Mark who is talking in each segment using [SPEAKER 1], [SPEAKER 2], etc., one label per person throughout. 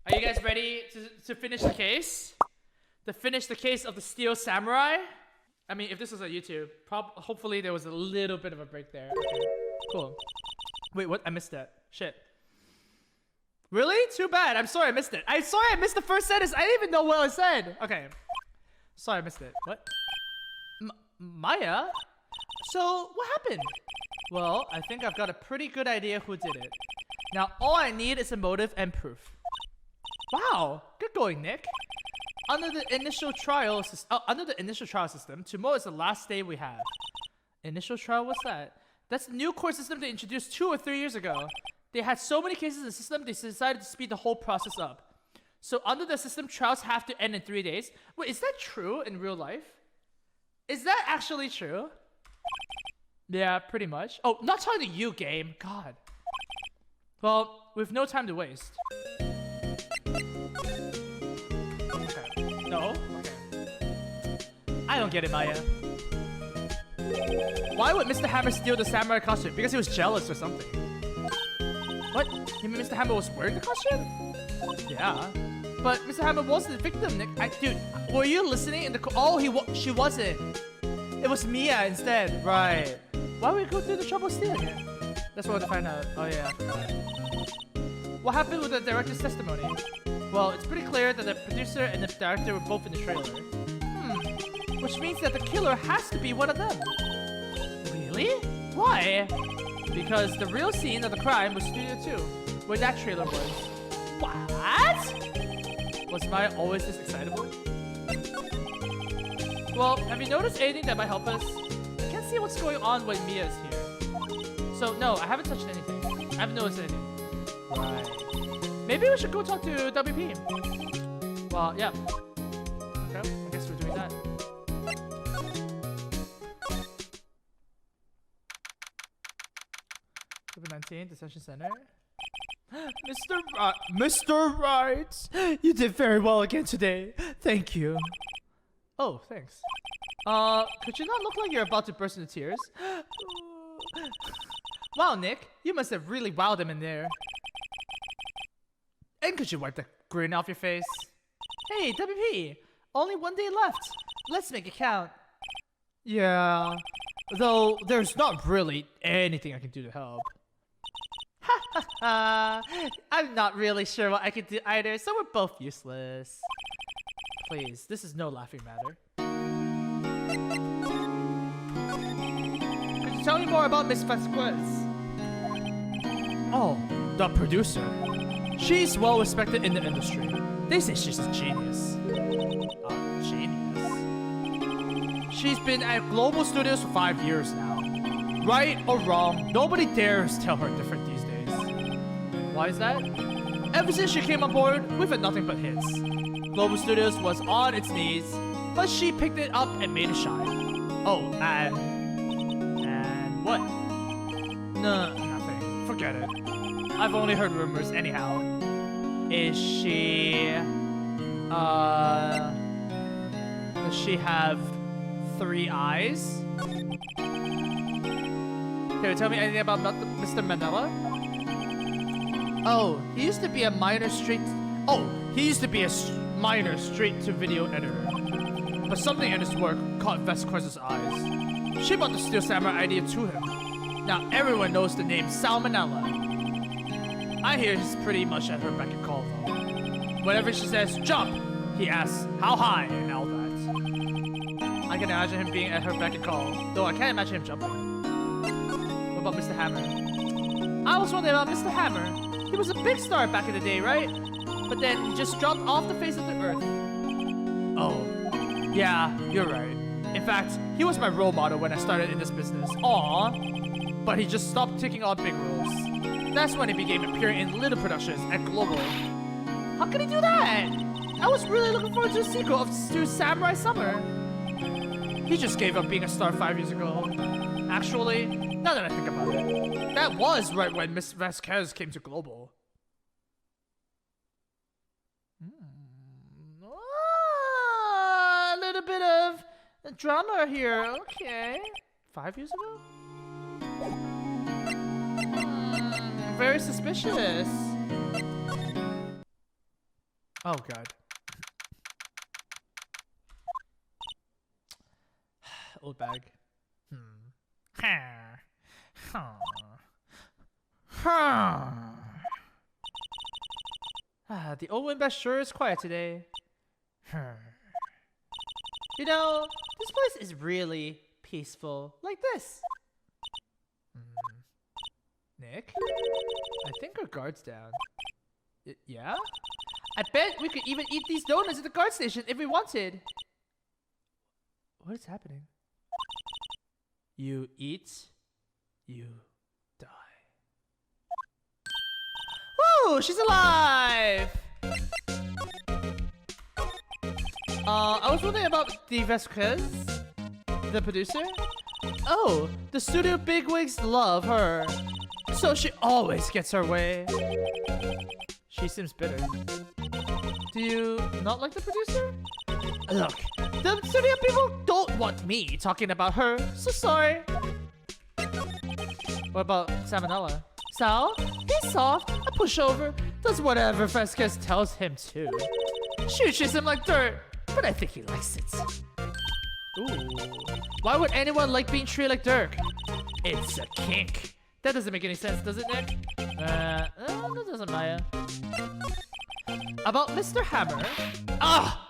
[SPEAKER 1] Are you guys ready to finish the case? To finish the case of the Steel Samurai? I mean, if this was on YouTube, hopefully there was a little bit of a break there. Okay, cool. Wait, what? I missed that. Shit. Really? Too bad. I'm sorry I missed it. I'm sorry I missed the first sentence. I didn't even know what I said. Okay. Sorry I missed it. What? Maya? So, what happened? Well, I think I've got a pretty good idea who did it. Now, all I need is a motive and proof. Wow, good going, Nick. Under the initial trial system, tomorrow is the last day we have. Initial trial? What's that? That's the new court system they introduced 2 or 3 years ago. They had so many cases in the system, they decided to speed the whole process up. So under the system, trials have to end in 3 days. Wait, is that true in real life? Is that actually true? Yeah, pretty much. Oh, not talking to you, game. God. Well, we've no time to waste. Okay. No? Okay. I don't get it, Maya. Why would Mr. Hammer steal the samurai costume? Because he was jealous or something. What? You mean Mr. Hammer was wearing the costume? Yeah. But Mr. Hammer was the victim, Nick. Dude, were you listening in the oh, she wasn't. It was Mia instead. Right. Why would we go through the trouble stealing it? That's what I want to find out. Oh yeah. What happened with the director's testimony? Well, it's pretty clear that the producer and the director were both in the trailer. Which means that the killer has to be one of them. Really? Why? Because the real scene of the crime was Studio 2, where that trailer was. What? Was Maya always this excitable? Well, have you noticed anything that might help us? I can't see what's going on when Mia is here. So, no, I haven't touched anything. I haven't noticed anything. Right. Maybe we should go talk to WP. Well, yeah. Okay, I guess we're doing that. COVID-19 Detention Center. Mr. Wright, you did very well again today. Thank you. Oh, thanks. Could you not look like you're about to burst into tears? Wow, Nick, you must have really wowed him in there. And could you wipe the grin off your face? Hey, WP, only 1 day left. Let's make it count. Yeah, though there's not really anything I can do to help. Ha ha ha! I'm not really sure what I can do either, so we're both useless. Please, this is no laughing matter. Could you tell me more about Miss Vasquez? Oh, the producer. She's well respected in the industry. They say she's a genius. Genius? She's been at Global Studios for 5 years now. Right or wrong, nobody dares tell her different these days. Why is that? Ever since she came on board, we've had nothing but hits. Global Studios was on its knees, but she picked it up and made it shine. Oh, and what? No, nothing. Forget it. I've only heard rumors anyhow. Is she... Does she have 3 eyes? Can you tell me anything about Mr. Manila? Oh, he used to be a minor straight-to-video editor. But something in his work caught Vasquez's eyes. She brought the Steel Samurai idea to him. Now everyone knows the name Salmonella. I hear he's pretty much at her beck and call though. Whenever she says jump, he asks how high and all that. I can imagine him being at her beck and call, though I can't imagine him jumping. What about Mr. Hammer? I was wondering about Mr. Hammer. He was a big star back in the day, right? But then he just dropped off the face of the earth. Oh, yeah, you're right. In fact, he was my role model when I started in this business. Aww. But he just stopped taking on big roles. That's when he began appearing in little productions at Global. How can he do that? I was really looking forward to a sequel to Samurai Summer. He just gave up being a star 5 years ago. Actually, now that I think about it, that was right when Miss Vasquez came to Global. A little bit of drama here. Okay. 5 years ago? Very suspicious. Oh god. Old bag. The old wind best sure is quiet today. You know, this place is really peaceful, like this. Nick? I think our guard's down. Yeah? I bet we could even eat these donuts at the guard station if we wanted. What is happening? You eat, you die. Woo! She's alive! I was wondering about the Vasquez, the producer. Oh, the studio bigwigs love her. So she always gets her way. She seems bitter. Do you not like the producer? Look, the studio people don't want me talking about her, so sorry. What about Salmonella? Sal, he's soft, a pushover, does whatever Vasquez tells him to. She treats him like dirt, but I think he likes it. Ooh. Why would anyone like being treated like dirt? It's a kink. That doesn't make any sense, does it, Nick? That doesn't, Maya. About Mr. Hammer? Ah!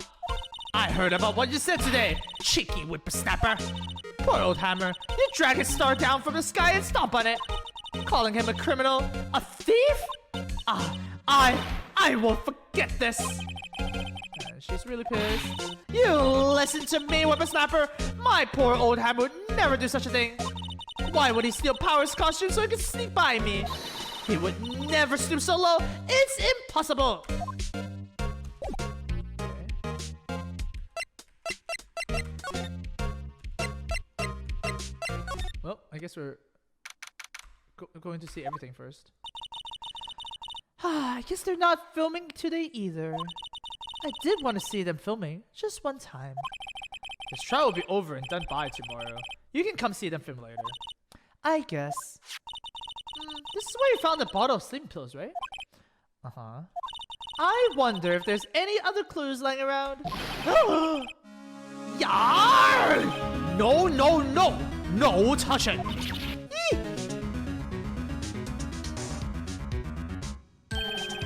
[SPEAKER 1] I heard about what you said today, cheeky whippersnapper. Poor old Hammer. You drag his star down from the sky and stomp on it. Calling him a criminal, a thief? I won't forget this. She's really pissed. You listen to me, whippersnapper. My poor old Hammer would never do such a thing. Why would he steal Power's costume so he could sneak by me? He would never stoop so low. It's impossible. Well, I guess we're going to see everything first. I guess they're not filming today either. I did want to see them filming, just one time. This trial will be over and done by tomorrow. You can come see them film later. I guess. This is where you found the bottle of sleeping pills, right? Uh-huh. I wonder if there's any other clues lying around. Yarr! No, no, no! No touching!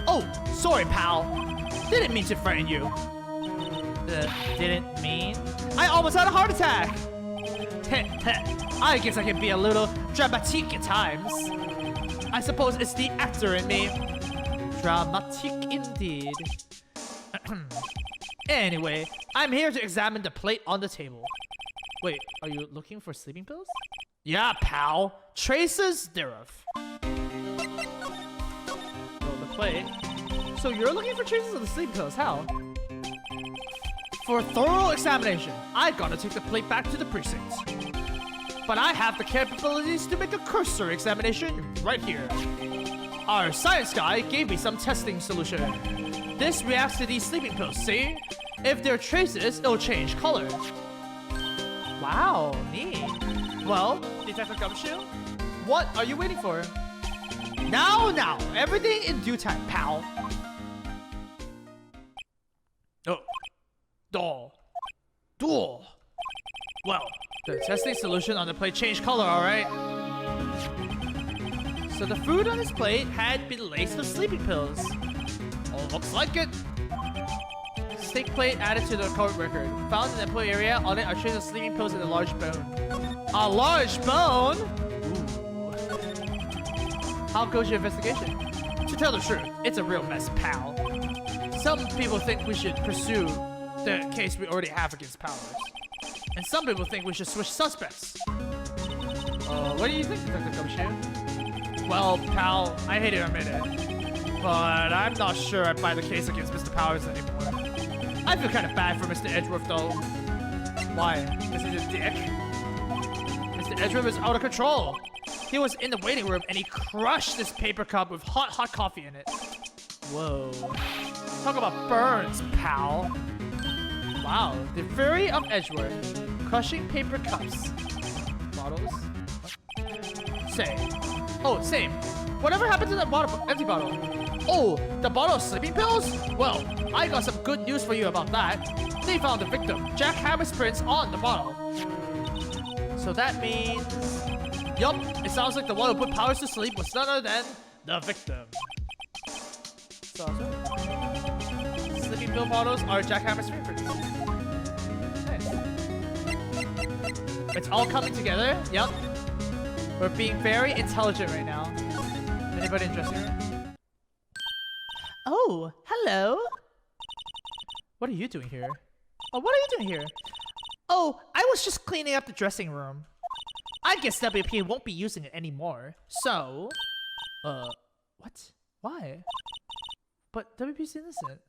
[SPEAKER 1] Oh, sorry, pal. Didn't mean to frighten you. Didn't mean? I almost had a heart attack! I guess I can be a little dramatique at times. I suppose it's the actor in me. Dramatique indeed. Anyway, I'm here to examine the plate on the table. Wait, are you looking for sleeping pills? Yeah, pal. Traces thereof. Oh, the plate. So you're looking for traces of the sleeping pills. How? For thorough examination, I gotta take the plate back to the precinct. But I have the capabilities to make a cursory examination right here. Our science guy gave me some testing solution. This reacts to these sleeping pills, see? If there are traces, it'll change color. Wow, neat. Well, Detective Gumshoe, what are you waiting for? Now, everything in due time, pal. Oh, duel. Well, the testing solution on the plate changed color, alright? So the food on this plate had been laced with sleeping pills. Oh, looks like it. Steak plate added to the court record. Found in the employee area, on it are traces of sleeping pills and a large bone. A large bone? Ooh. How goes your investigation? To tell the truth, it's a real mess, pal. Some people think we should pursue the case we already have against Powers. And some people think we should switch suspects. What do you think, Detective Gumshoe? Well, pal, I hate to admit it, but I'm not sure I buy the case against Mr. Powers anymore. I feel kind of bad for Mr. Edgeworth, though. Why? Is he a dick? Mr. Edgeworth is out of control. He was in the waiting room and he crushed this paper cup with hot coffee in it. Whoa. Talk about burns, pal. Wow, the Fury of Edgeworth. Crushing paper cups. Bottles? What? Same. Oh, same. Whatever happened to that empty bottle? Oh, the bottle of sleeping pills? Well, I got some good news for you about that. They found the victim, Jack Hammer's prints on the bottle. So that means... Yup, it sounds like the one who put Powers to sleep was none other than the victim. So, sleeping pill bottles are Jack Hammer's fingerprints. Nice. It's all coming together. Yup. We're being very intelligent right now. Anybody interested? Oh, hello. What are you doing here? Oh, what are you doing here? Oh, I was just cleaning up the dressing room. I guess WP won't be using it anymore. So, what? Why? But WP's innocent.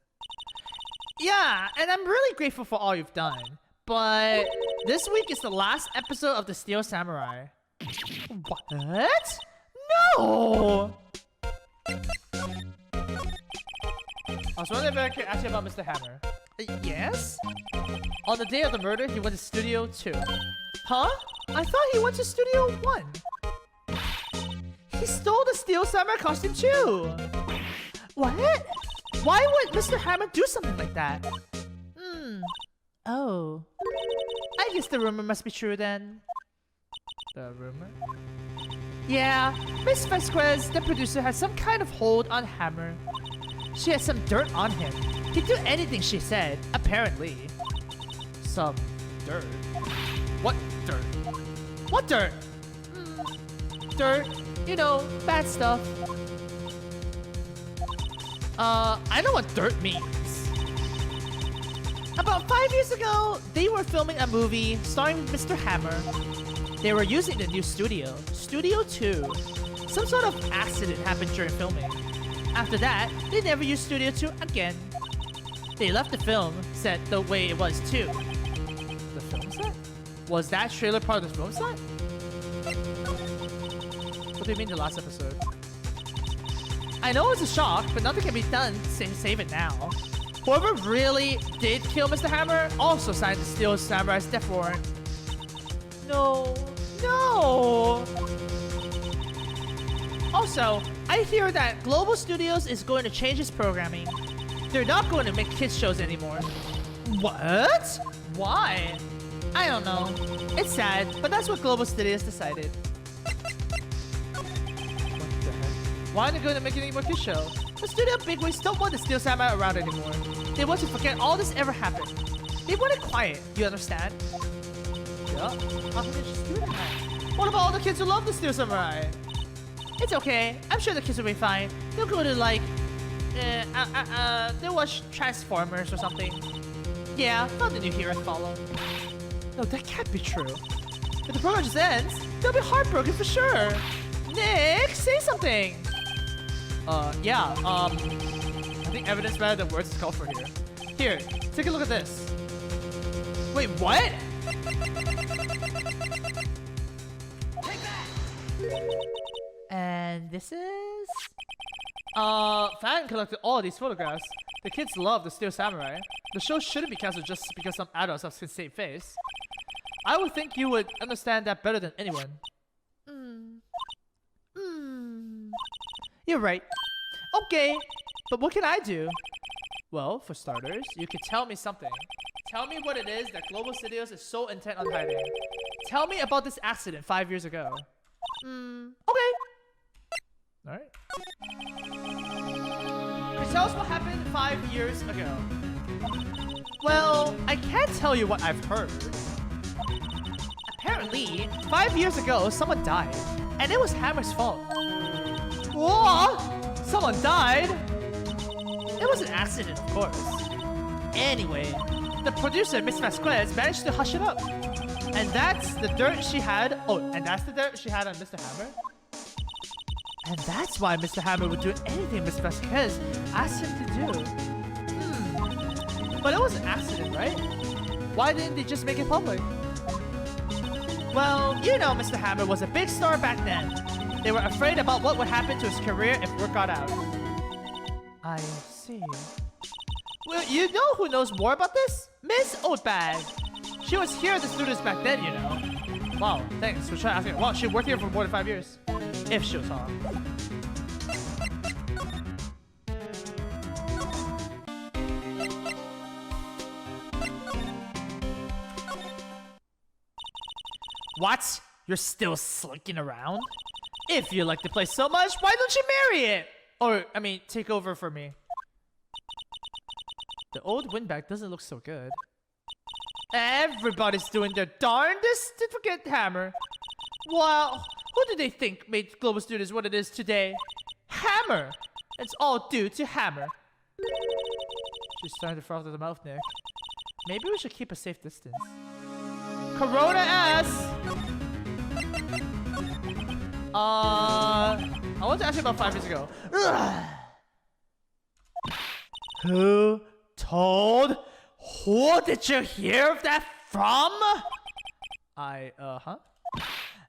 [SPEAKER 1] Yeah, and I'm really grateful for all you've done. But this week is the last episode of the Steel Samurai. What? No! I was wondering if I could ask you about Mr. Hammer. Yes? On the day of the murder, he went to Studio 2. Huh? I thought he went to Studio 1. He stole the Steel Samurai costume too! What? Why would Mr. Hammer do something like that? Oh. I guess the rumor must be true then. The rumor? Yeah, Miss Vasquez, the producer, has some kind of hold on Hammer. She has some dirt on him. He'd do anything she said, apparently. Some dirt? What dirt? What dirt? Dirt. You know, bad stuff. I know what dirt means. About 5 years ago, they were filming a movie starring Mr. Hammer. They were using the new studio, Studio 2. Some sort of accident happened during filming. After that, they never used Studio 2 again. They left the film set the way it was too. The film set? Was that trailer part of the film set? What do you mean the last episode? I know it's a shock, but nothing can be done to save it now. Whoever really did kill Mr. Hammer also signed the Steel Samurai's death warrant. No. No! Also, I hear that Global Studios is going to change its programming. They're not going to make kids shows anymore. What? Why? I don't know. It's sad, but that's what Global Studios decided. What the heck? Why aren't they going to make any more kids show? The studio bigwigs don't want the Steel Samurai around anymore. They want to forget all this ever happened. They want it quiet, you understand? Yeah. How can they just do that? What about all the kids who love the Steel Samurai? It's okay. I'm sure the kids will be fine. They'll go to like, they'll watch Transformers or something. Yeah, not the new hero follow. No, that can't be true. If the program just ends, they'll be heartbroken for sure. Nick, say something. Yeah. I think evidence rather than words is called for here. Here, take a look at this. Wait, what? And this is... Fan collected all these photographs. The kids love the Steel Samurai. The show shouldn't be cancelled just because some adults have the same face. I would think you would understand that better than anyone. You're right. Okay, but what can I do? Well, for starters, you could tell me something. Tell me what it is that Global Studios is so intent on hiding. Tell me about this accident 5 years ago. Okay. Alright. Tell us what happened 5 years ago. Well, I can't tell you what I've heard. Apparently, 5 years ago, someone died. And it was Hammer's fault. Whoa! Someone died? It was an accident, of course. Anyway, the producer, Miss Vasquez, managed to hush it up. And that's the dirt she had. Oh, and that's the dirt she had on Mr. Hammer? And that's why Mr. Hammer would do anything Miss Vasquez asked him to do. But it was an accident, right? Why didn't they just make it public? Well, you know Mr. Hammer was a big star back then. They were afraid about what would happen to his career if word got out. I see. Well, you know who knows more about this? Miss Oldbag. She was here at the studios back then, you know. Wow, thanks for trying asking. Wow, she worked here for more than 5 years. If she was on. What? You're still slinking around? If you like the place so much, why don't you marry it? Or, I mean, take over for me. The old windbag doesn't look so good. Everybody's doing their darndest to forget Hammer. Well, who do they think made Global Studios what it is today? Hammer! It's all due to Hammer. She's starting to froth at the mouth, Nick. Maybe we should keep a safe distance. Corona ass! I want to ask you about 5 years ago. Ugh. Who told? Who did you hear that from?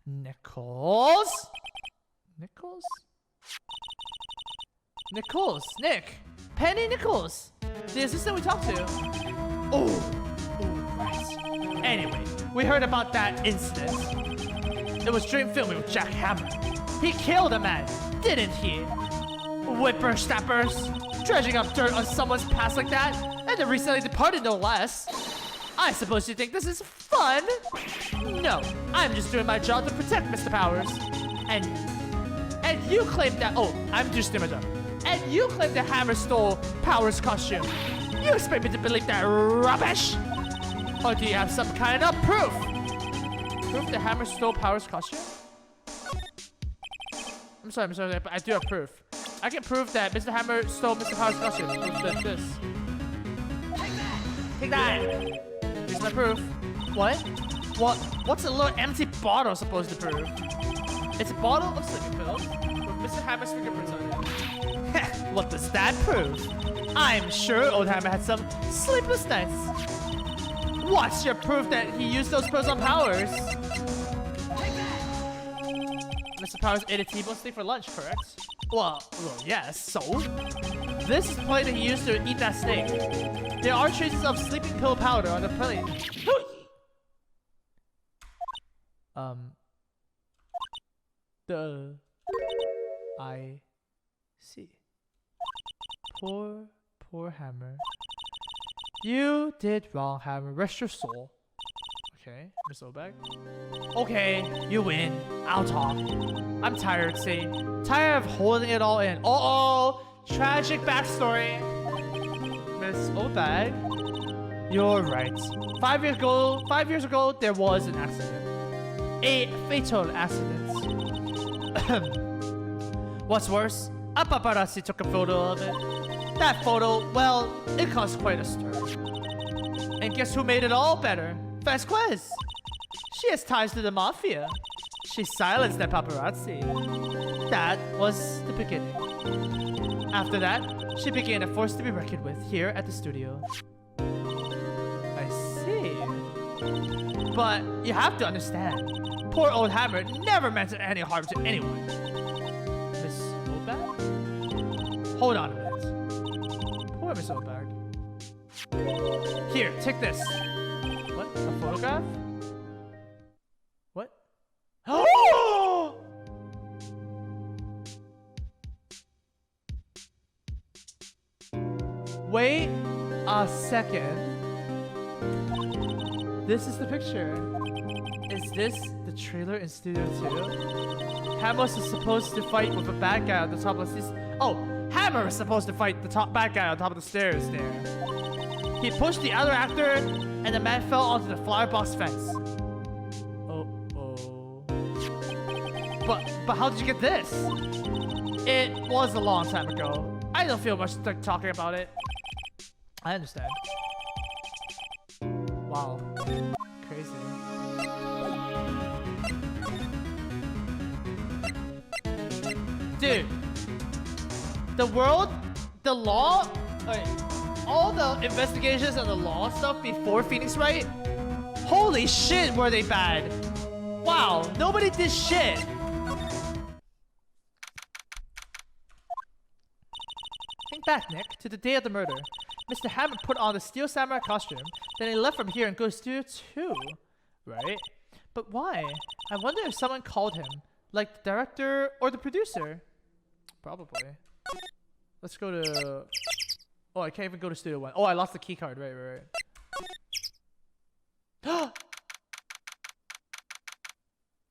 [SPEAKER 1] Nichols? Nichols? Nichols, Nick. Penny Nichols. The assistant we talked to. Oh, right. Anyway, we heard about that incident. It was during filming with Jack Hammer. He killed a man, didn't he? Whippersnappers, dredging up dirt on someone's past like that, and then recently departed no less. I suppose you think this is fun? No, I'm just doing my job to protect Mr. Powers. And you claim that, oh, I'm just doing my job. And you claim the Hammer stole Powers' costume. You expect me to believe that rubbish? Or do you have some kind of proof? Proof the Hammer stole Powers' costume? I'm sorry, but I do have proof. I can prove that Mr. Hammer stole Mr. Powers' costume with this. Take that! Here's my proof. What? What's a little empty bottle supposed to prove? It's a bottle of sleeping pills with Mr. Hammer's fingerprints on it. What does that prove? I'm sure old Hammer had some sleepless nights. What's your proof that he used those pills on Powers? Mr. Powers ate a T-bone steak for lunch, correct? Well, yes, so? This is the plate that he used to eat that steak. There are traces of sleeping pill powder on the plate. I see. Poor Hammer. You did wrong, Hammer. Rest your soul. Okay, Miss Obag. Okay, you win. I'll talk. I'm tired, see? Tired of holding it all in. Uh-oh! Tragic backstory. Miss Obag. You're right. 5 years ago, there was an accident. A fatal accident. What's worse, a paparazzi took a photo of it. That photo, well, it caused quite a stir. And guess who made it all better? Vasquez. She has ties to the mafia. She silenced that paparazzi. That was the beginning. After that, she became a force to be reckoned with here at the studio. I see. But you have to understand, poor old Hammer never meant any harm to anyone. Miss Obag? Hold on a minute. Poor Miss Obag. Here, take this. What? A photograph? What? Oh! Wait a second. This is the picture. Is this the trailer in Studio 2? Hammer is supposed to fight with a bad guy on the top of the... Oh, Hammer is supposed to fight the bad guy on top of the stairs there. He pushed the other actor, and the man fell onto the flower box fence. Oh. But how did you get this? It was a long time ago. I don't feel much like talking about it. I understand. Wow. Crazy. Dude. The world, the law, all the investigations and the law stuff before Phoenix Wright, holy shit, were they bad. Wow, nobody did shit. Think back, Nick, to the day of the murder. Mr. Hammer put on the Steel Samurai costume, then he left from here and goes to Studio 2, right? But why? I wonder if someone called him, like the director or the producer. Probably. Let's go to... Oh, I can't even go to Studio 1. Oh, I lost the key card. Right.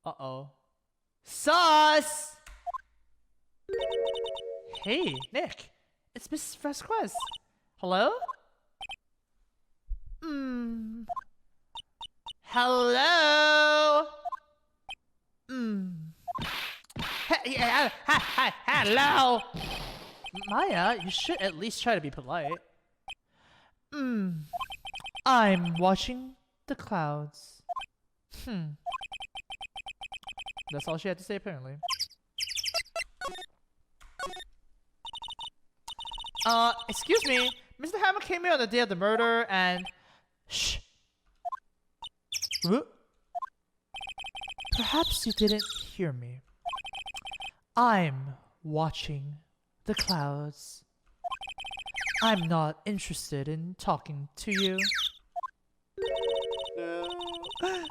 [SPEAKER 1] Uh-oh. Sus! Hey, Nick. It's Mrs. Vasquez. Hello? Hello? Hello? Maya, you should at least try to be polite. I'm watching the clouds. That's all she had to say, apparently. Excuse me. Mr. Hammer came here on the day of the murder and... Shh. What? Perhaps you didn't hear me. I'm watching the clouds. I'm not interested in talking to you. No.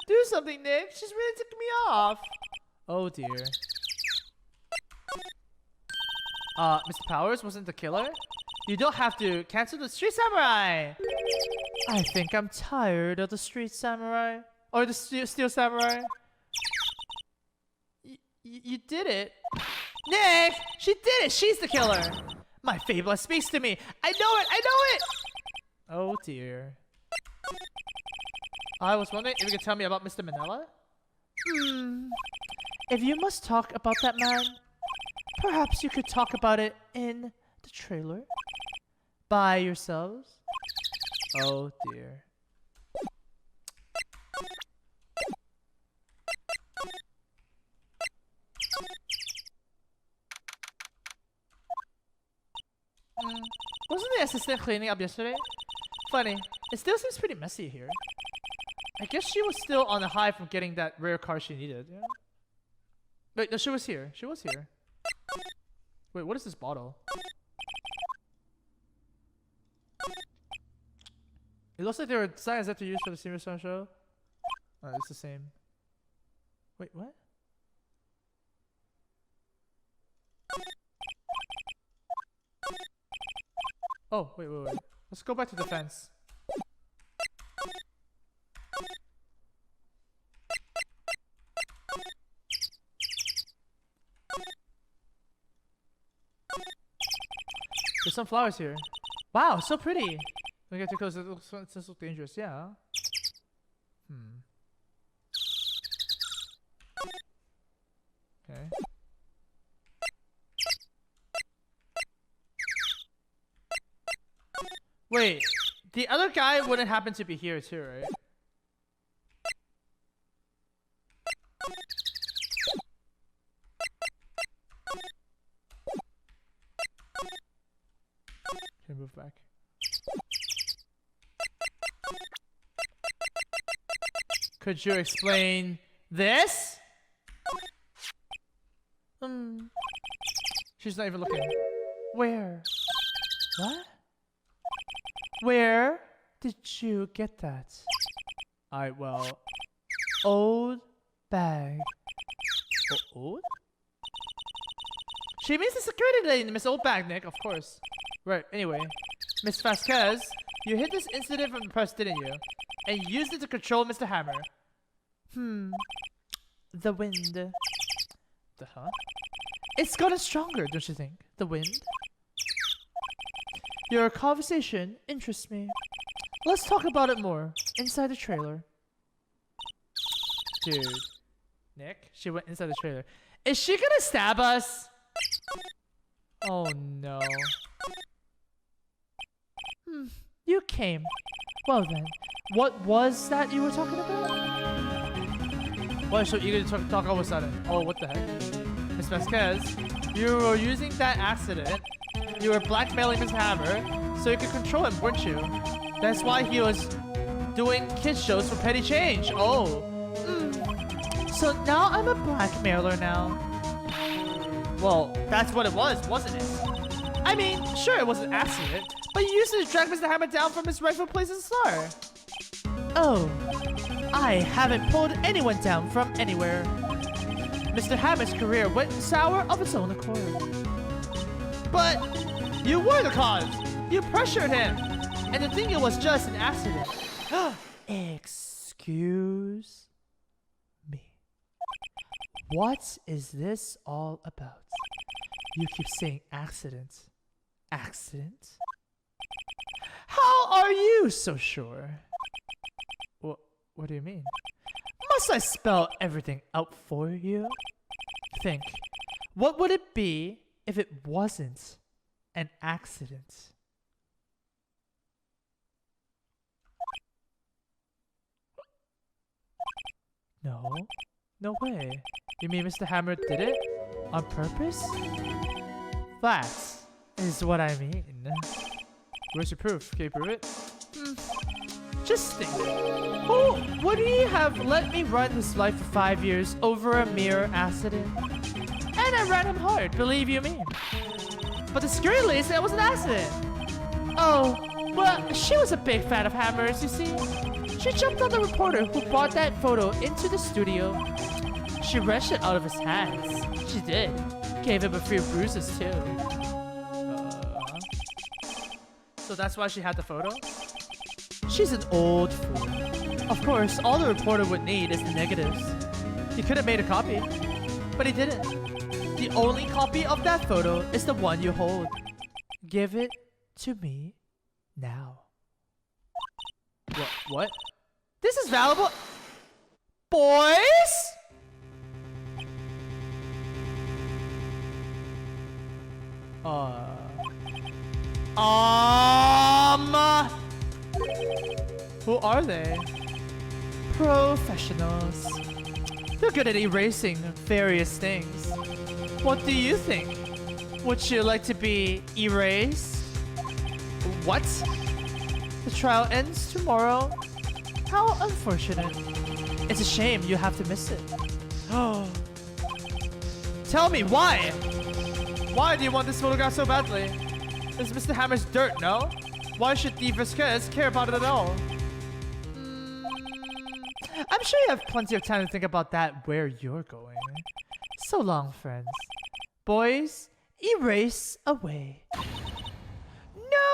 [SPEAKER 1] Do something, Nick. She's really ticking me off. Oh dear. Mr. Powers wasn't the killer? You don't have to cancel the Street Samurai! I think I'm tired of the Street Samurai. Or the Steel Samurai. You did it. Nick! She did it! She's the killer! My Fabla speaks to me! I know it! I know it! Oh dear. I was wondering if you could tell me about Mr. Manila? If you must talk about that man, perhaps you could talk about it in the trailer? By yourselves? Oh dear. Wasn't the assistant cleaning up yesterday? Funny, it still seems pretty messy here. I guess she was still on the high from getting that rare car she needed, yeah? Wait, no, she was here. She was here. Wait, what is this bottle? It looks like there were signs that to use for the Senior Son show. Oh, it's the same. Wait, what? Oh, wait. Let's go back to the fence. There's some flowers here. Wow, so pretty. Don't get too close. It looks dangerous. Yeah. Okay. Wait, the other guy wouldn't happen to be here too, right? Okay, move back. Could you explain this? She's not even looking. Where? What? Where did you get that? Alright, well, old bag. Old? She means the security lady, Miss Old Bag, Nick, of course. Right, anyway. Miss Vasquez, you hid this incident from the press, didn't you? And used it to control Mr. Hammer. The wind. The huh? It's gotten stronger, don't you think? The wind? Your conversation interests me. Let's talk about it more inside the trailer. Dude. Nick? She went inside the trailer. Is she gonna stab us? Oh no. You came. Well then, what was that you were talking about? Why so eager to talk all of a sudden? Oh, what the heck? Miss Vasquez, you were using that accident. You were blackmailing Mr. Hammer so you could control him, weren't you? That's why he was doing kids shows for petty change. Oh. So now I'm a blackmailer now. Well, that's what it was, wasn't it? I mean, sure it was an accident, but you used it to drag Mr. Hammer down from his rightful place as a star. Oh, I haven't pulled anyone down from anywhere. Mr. Hammer's career went sour of its own accord. But you were the cause. You pressured him. And the thing, it was just an accident. Excuse me. What is this all about? You keep saying accident. Accident? How are you so sure? What do you mean? Must I spell everything out for you? Think. What would it be if it wasn't an accident? No. No way. You mean Mr. Hammer did it? On purpose? That is what I mean. Where's your proof? Can you prove it? Just think. Who would he have let me run his life for 5 years over a mere accident? And I ran him hard, believe you me. But the security lady said it was an accident. Oh, well, she was a big fan of Hammers, you see. She jumped on the reporter who brought that photo into the studio. She wrenched it out of his hands. She did. Gave him a few bruises, too. So that's why she had the photo? She's an old fool. Of course, all the reporter would need is the negatives. He could have made a copy, but he didn't. The only copy of that photo is the one you hold. Give it to me now. What? This is valuable. Boys? Who are they? Professionals. They're good at erasing various things. What do you think? Would you like to be erased? What? The trial ends tomorrow? How unfortunate. It's a shame you have to miss it. Oh. Tell me, why? Why do you want this photograph so badly? It's Mr. Hammer's dirt, no? Why should the Vasquez care about it at all? I'm sure you have plenty of time to think about that where you're going. So long, friends. Boys, erase away. No!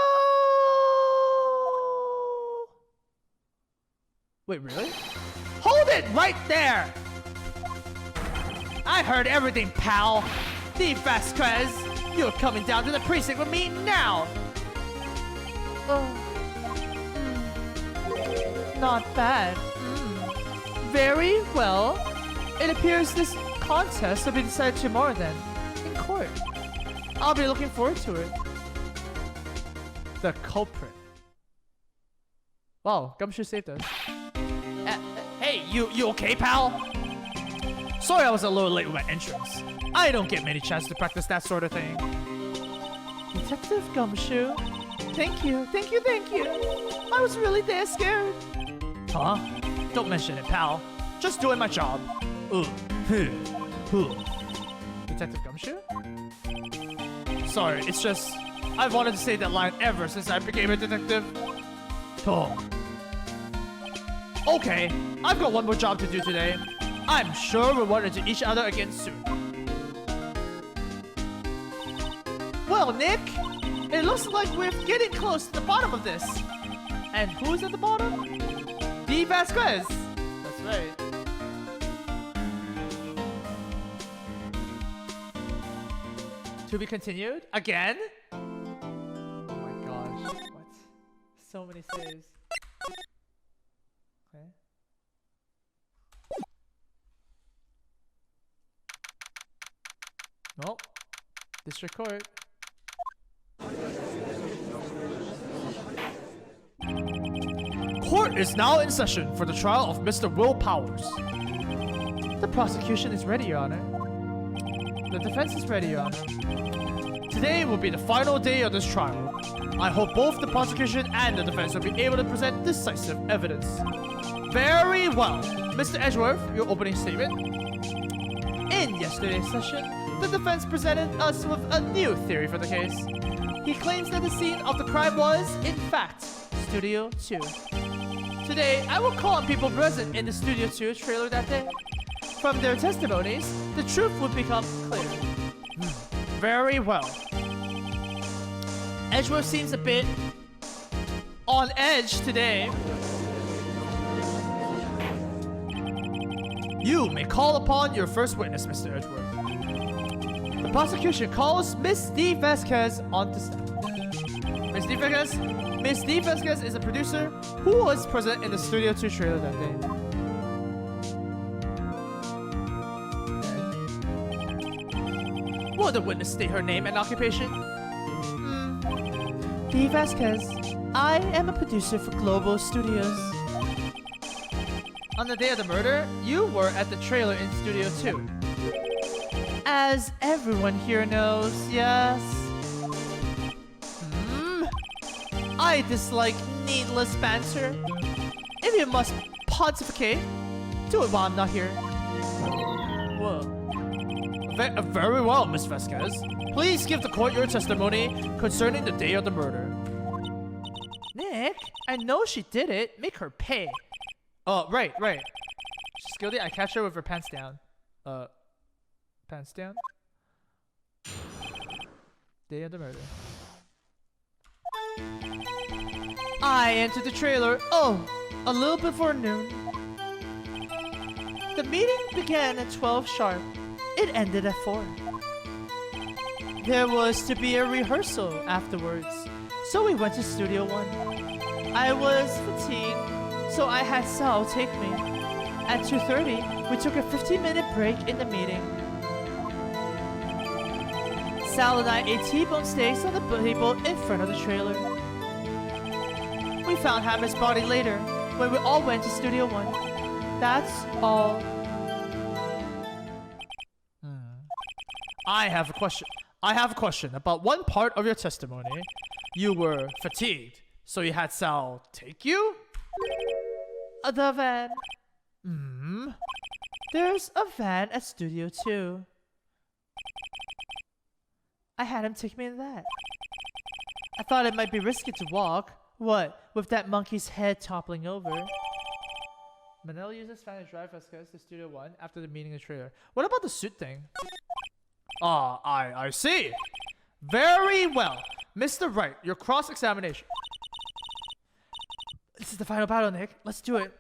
[SPEAKER 1] Wait, really? Hold it right there! I heard everything, pal. The Vasquez, you're coming down to the precinct with me now. Not bad. Very well. It appears this contest will be decided tomorrow then, in court. I'll be looking forward to it. The culprit. Wow, Gumshoe saved us. Hey, you okay, pal? Sorry I was a little late with my entrance. I don't get many chances to practice that sort of thing. Detective Gumshoe. Thank you. I was really that scared. Huh? Don't mention it, pal. Just doing my job. Detective Gumshoe? Sorry, it's just... I've wanted to say that line ever since I became a detective. Oh. Okay, I've got one more job to do today. I'm sure we'll run into each other again soon. Well, Nick, it looks like we're getting close to the bottom of this. And who's at the bottom? The Vasquez. That's right. To be continued? Again? Oh my gosh. What? So many saves. Okay. Nope. District Court. Court is now in session for the trial of Mr. Will Powers. The prosecution is ready, Your Honor. The defense is ready, Your Honor. Today will be the final day of this trial. I hope both the prosecution and the defense will be able to present decisive evidence. Very well. Mr. Edgeworth, your opening statement. In yesterday's session, the defense presented us with a new theory for the case. He claims that the scene of the crime was, in fact, Studio 2. Today, I will call on people present in the Studio 2 trailer that day. From their testimonies, the truth would become clear. Very well. Edgeworth seems a bit on edge today. You may call upon your first witness, Mr. Edgeworth. The prosecution calls Miss D. Vasquez on the stand. Miss D. Vasquez is a producer who was present in the Studio 2 trailer that day. Will the witness state her name and occupation? D. Vasquez. I am a producer for Global Studios. On the day of the murder, you were at the trailer in Studio 2. As everyone here knows, yes. I dislike needless banter. If you must pontificate, do it while I'm not here. Whoa. Very well, Miss Vasquez. Please give the court your testimony concerning the day of the murder. Nick, I know she did it. Make her pay. Oh, right. She's guilty. I catch her with her pants down. Pants down? Day of the murder. I entered the trailer, a little before noon. The meeting began at 12 sharp. It ended at 4. There was to be a rehearsal afterwards, so we went to Studio 1. I was fatigued, so I had Sal take me. At 2:30, we took a 15-minute break in the meeting. Sal and I ate T-bone steaks on the table in front of the trailer. We found Hammer's body later, when we all went to Studio 1. That's all. I have a question about one part of your testimony. You were fatigued, so you had Sal take you? The van. There's a van at Studio 2. I had him take me in that. I thought it might be risky to walk. What, with that monkey's head toppling over? Manel uses fan to drive Vasquez to Studio 1 after the meeting in the trailer. What about the suit thing? I see. Very well. Mr. Wright, your cross-examination. This is the final battle, Nick. Let's do it.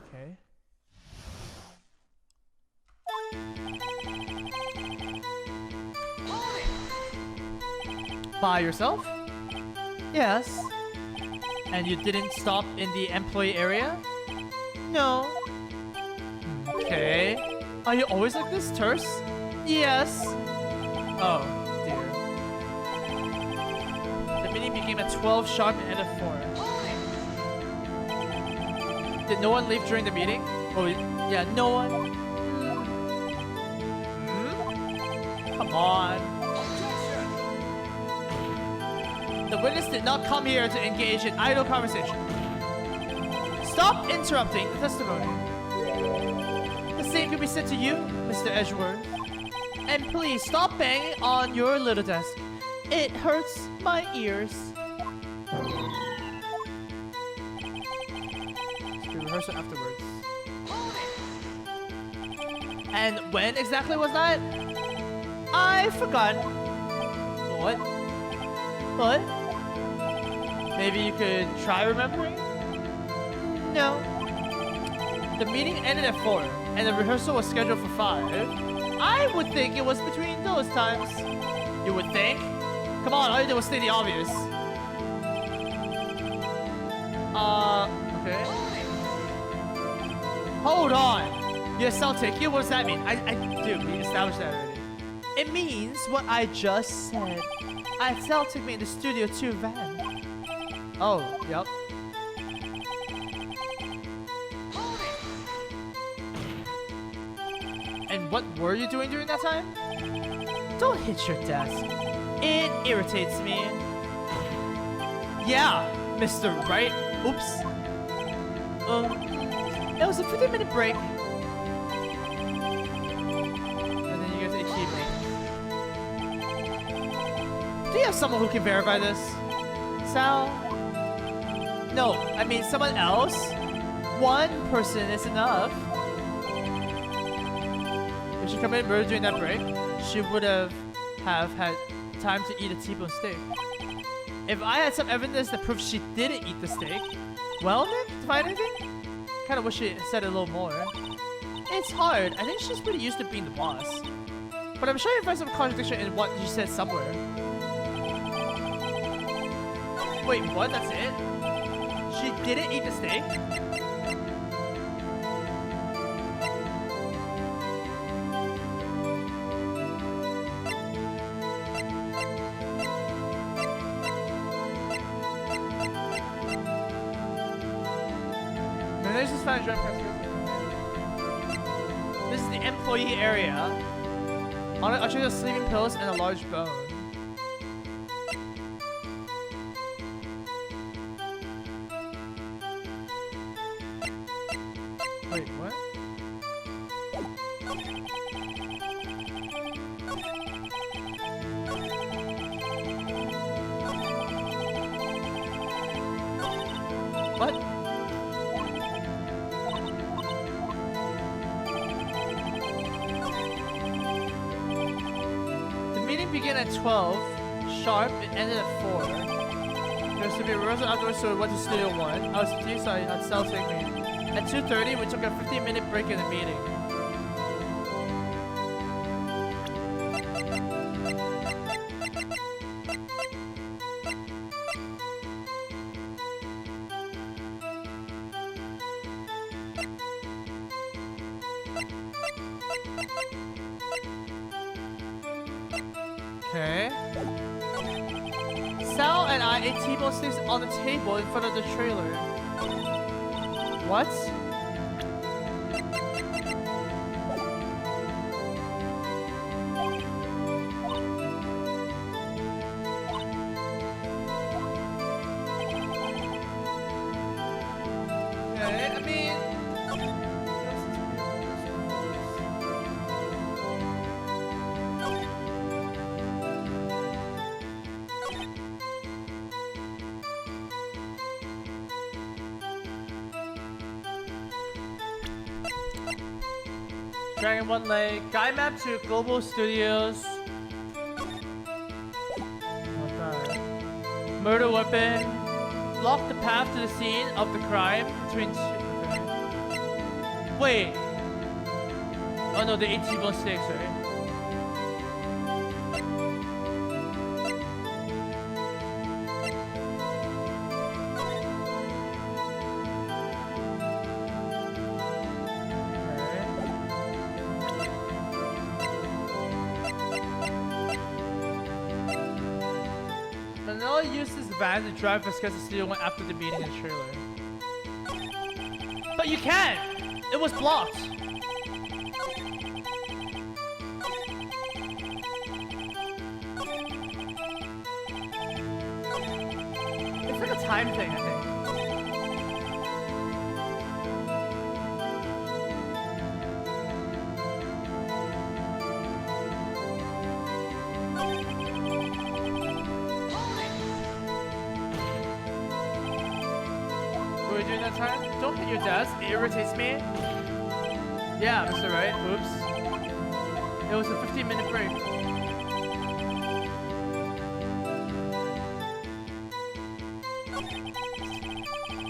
[SPEAKER 1] Okay. By yourself? Yes. And you didn't stop in the employee area? No. Okay. Are you always like this, terse? Yes. Oh, dear. The meeting became at 12 sharp and ended at 4. Did no one leave during the meeting? Oh, yeah, no one. Come on. The witness did not come here to engage in idle conversation. Stop interrupting the testimony. The same can be said to you, Mr. Edgeworth. And please stop banging on your little desk. It hurts my ears. To rehearsal afterwards. And when exactly was that? I forgot. What? What? Maybe you could try remembering? No. The meeting ended at 4, and the rehearsal was scheduled for 5. I would think it was between those times. You would think? Come on, all you did was state the obvious. Okay. Hold on. Yes, I'll take you. What does that mean? Dude, we established that already. It means what I just said. Sal took me in the Studio 2 van. Oh, yep. And what were you doing during that time? Don't hit your desk. It irritates me. Yeah, Mr. Wright. Oops. It was a 15-minute break. And then you guys ate tea. Do you have someone who can verify this? Sal? No, I mean someone else. One person is enough. If she committed murder during that break, she would have had time to eat a T-bone steak. If I had some evidence that proves she didn't eat the steak, well, Nick, to find anything? kind of wish she said it a little more. It's hard. I think she's pretty used to being the boss. But I'm sure you find some contradiction in what she said somewhere. Wait, what? That's it? She didn't eat the steak? This is the employee area. On it, I'll show you sleeping pills and a large bone. Wait, what? What? The meeting began at 12 sharp. It ended at 4. There's to be a rehearsal afterwards, so we went to Studio 1. I was sorry, at South Sydney. At 2:30, we took a 15-minute break in the meeting. Okay. Sal and I ate T-bone steaks on the table in front of the trailer. What? Okay, I mean... Dragon One Lake, guide map to Global Studios. Okay. Murder weapon. Block the path to the scene of the crime between two. Okay. Wait. Oh no, the 8 T-bone steaks, right? Manila uses the van to drive Vasquez to Studio 1 after the meeting in the trailer. But you can't! It was blocked! It's like a time thing, I think. During that time? Don't hit your desk, it irritates me. Yeah, Mr. Right, oops. It was a 15-minute break.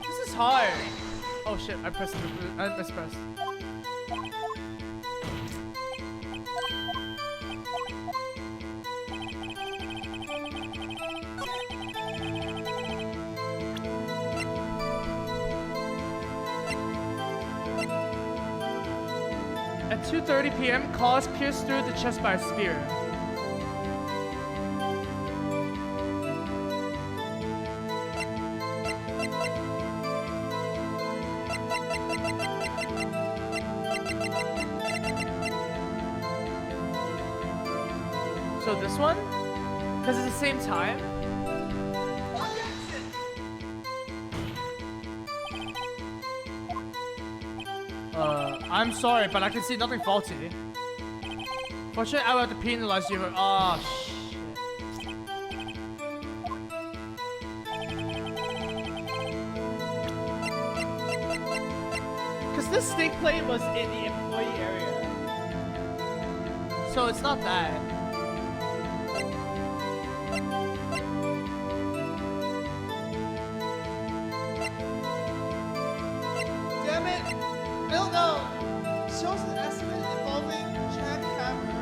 [SPEAKER 1] This is hard. Oh shit, I mispressed. At 2:30 p.m., Cause pierced through the chest by a spear. So this one? Because it's the same time? I'm sorry, but I can see nothing faulty. Fortunately, I will have to penalize you for— oh, shit. Because this steak plate was in the employee area. So it's not that. Damn it!
[SPEAKER 2] unknown. Shows an estimate involving jackhammer.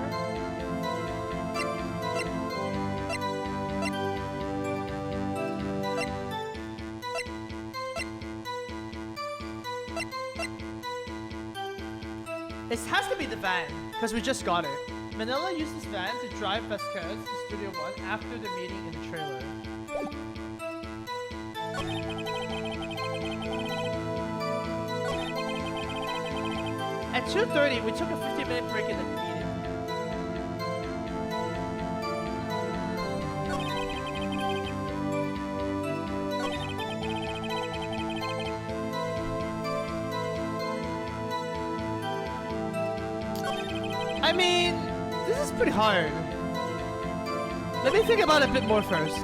[SPEAKER 1] This has to be the van, because we just got it. Manila used this van to drive Vasquez to Studio 1 after the meeting in the trailer. At 2:30, we took a 15-minute break in the meeting. I mean, this is pretty hard. Let me think about it a bit more first.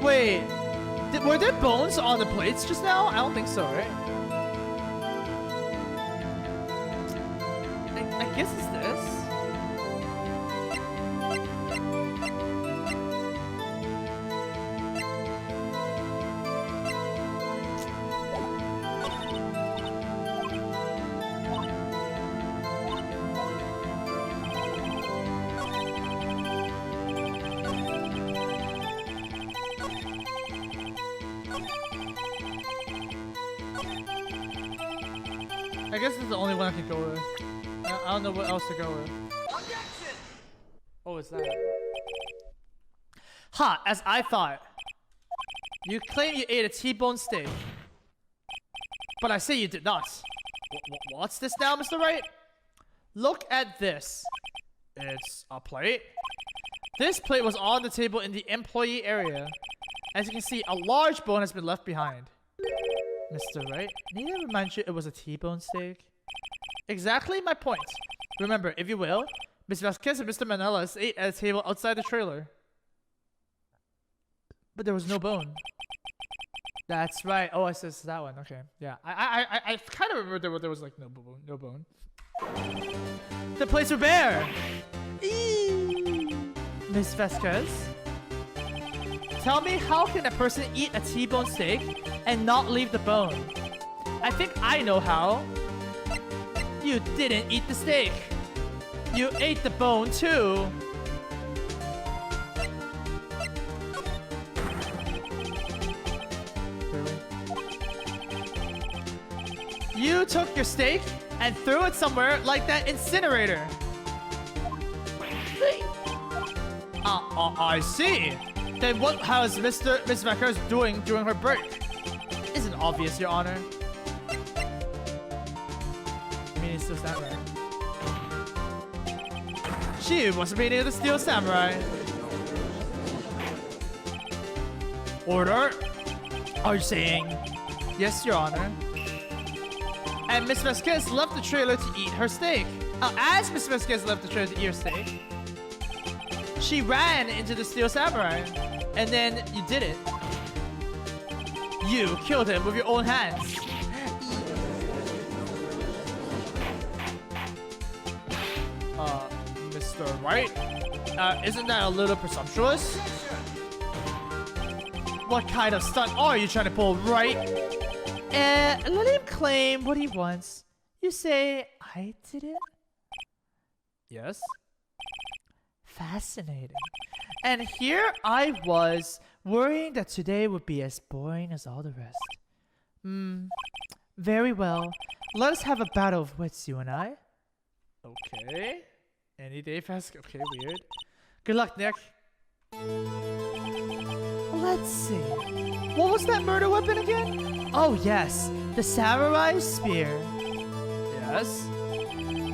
[SPEAKER 1] Wait, were there bones on the plates just now? I don't think so, right? I guess it's this. I guess this is the only one I can go with. I don't know what else to go with. Oh, it's that. Ha! As I thought. You claim you ate a T-bone steak. But I say you did not. What's this now, Mr. Wright? Look at this. It's a plate. This plate was on the table in the employee area. As you can see, a large bone has been left behind. Mr. Wright, need I remind you it was a T-bone steak? Exactly my point. Remember, if you will, Miss Vasquez and Mr. Manelas ate at a table outside the trailer. But there was no bone. That's right. Oh, it's that one. Okay. Yeah. I kind of remember there was like no bone. The plates were bare. Eee. Miss Vasquez? Tell me, how can a person eat a T-bone steak and not leave the bone? I think I know how. You didn't eat the steak. You ate the bone too. You took your steak and threw it somewhere like that incinerator. I see. Then what has Miss Vasquez doing during her break? Isn't obvious, Your Honor. I mean, it's still samurai. She was meaning to steal samurai. Order? Are you saying? Yes, Your Honor. And Miss Vasquez left the trailer to eat her steak. As Miss Vasquez left the trailer to eat her steak, she ran into the Steel Samurai, and then you did it. You killed him with your own hands. Mr. Wright? Isn't that a little presumptuous? What kind of stunt are you trying to pull, Wright? Let him claim what he wants. You say I did it? Yes. Fascinating. And here I was, worrying that today would be as boring as all the rest. Very well. Let us have a battle of wits, you and I. Okay. Any day fast. Okay, weird. Good luck, Nick. Let's see. What was that murder weapon again? Oh, yes. The samurai spear. Yes.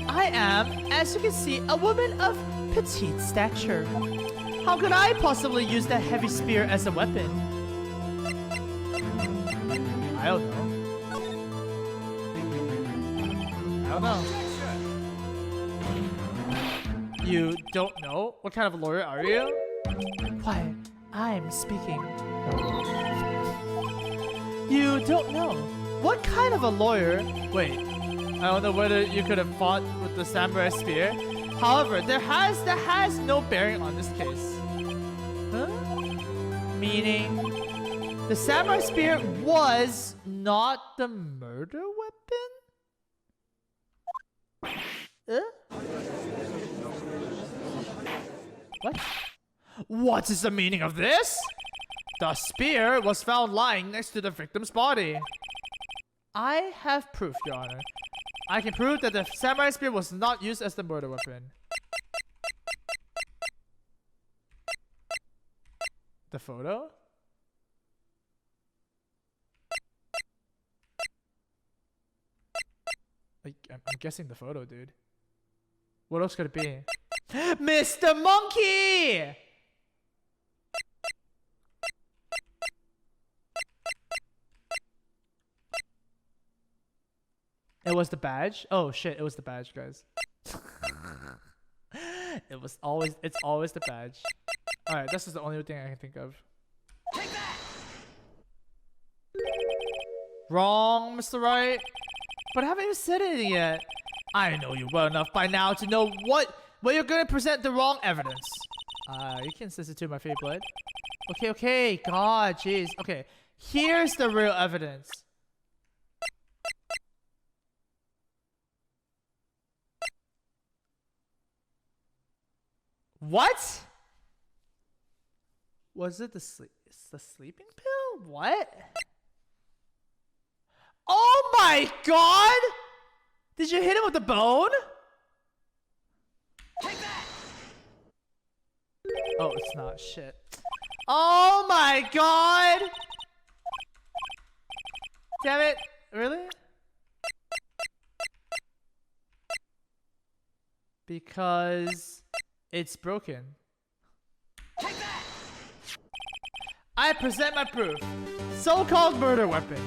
[SPEAKER 1] I am, as you can see, a woman of petite stature. How could I possibly use that heavy spear as a weapon? I don't know. You don't know? What kind of lawyer are you? Why, I'm speaking. You don't know. What kind of a lawyer? Wait, I don't know whether you could have fought with the samurai spear. However, that has no bearing on this case. Huh? Meaning, the samurai spear was not the murder weapon? What? What is the meaning of this? The spear was found lying next to the victim's body. I have proof, Your Honor. I can prove that the samurai spear was not used as the murder weapon. The photo? I'm guessing the photo, dude. What else could it be? Mr. Monkey! It was the badge? Oh shit, it was the badge, guys. It's always the badge. Alright, this is the only thing I can think of. Take that! Wrong, Mr. Right. But I haven't even said anything yet. I know you well enough by now to know what you're gonna present the wrong evidence. You can substitute my favorite blood. Okay, God, jeez. Okay, here's the real evidence. What? Was it the sleeping pill? What? Oh my God! Did you hit him with the bone? Take that! Oh, it's not. Shit. Oh my God! Damn it. Really? Because it's broken. Take that! I present my proof. So-called murder weapon.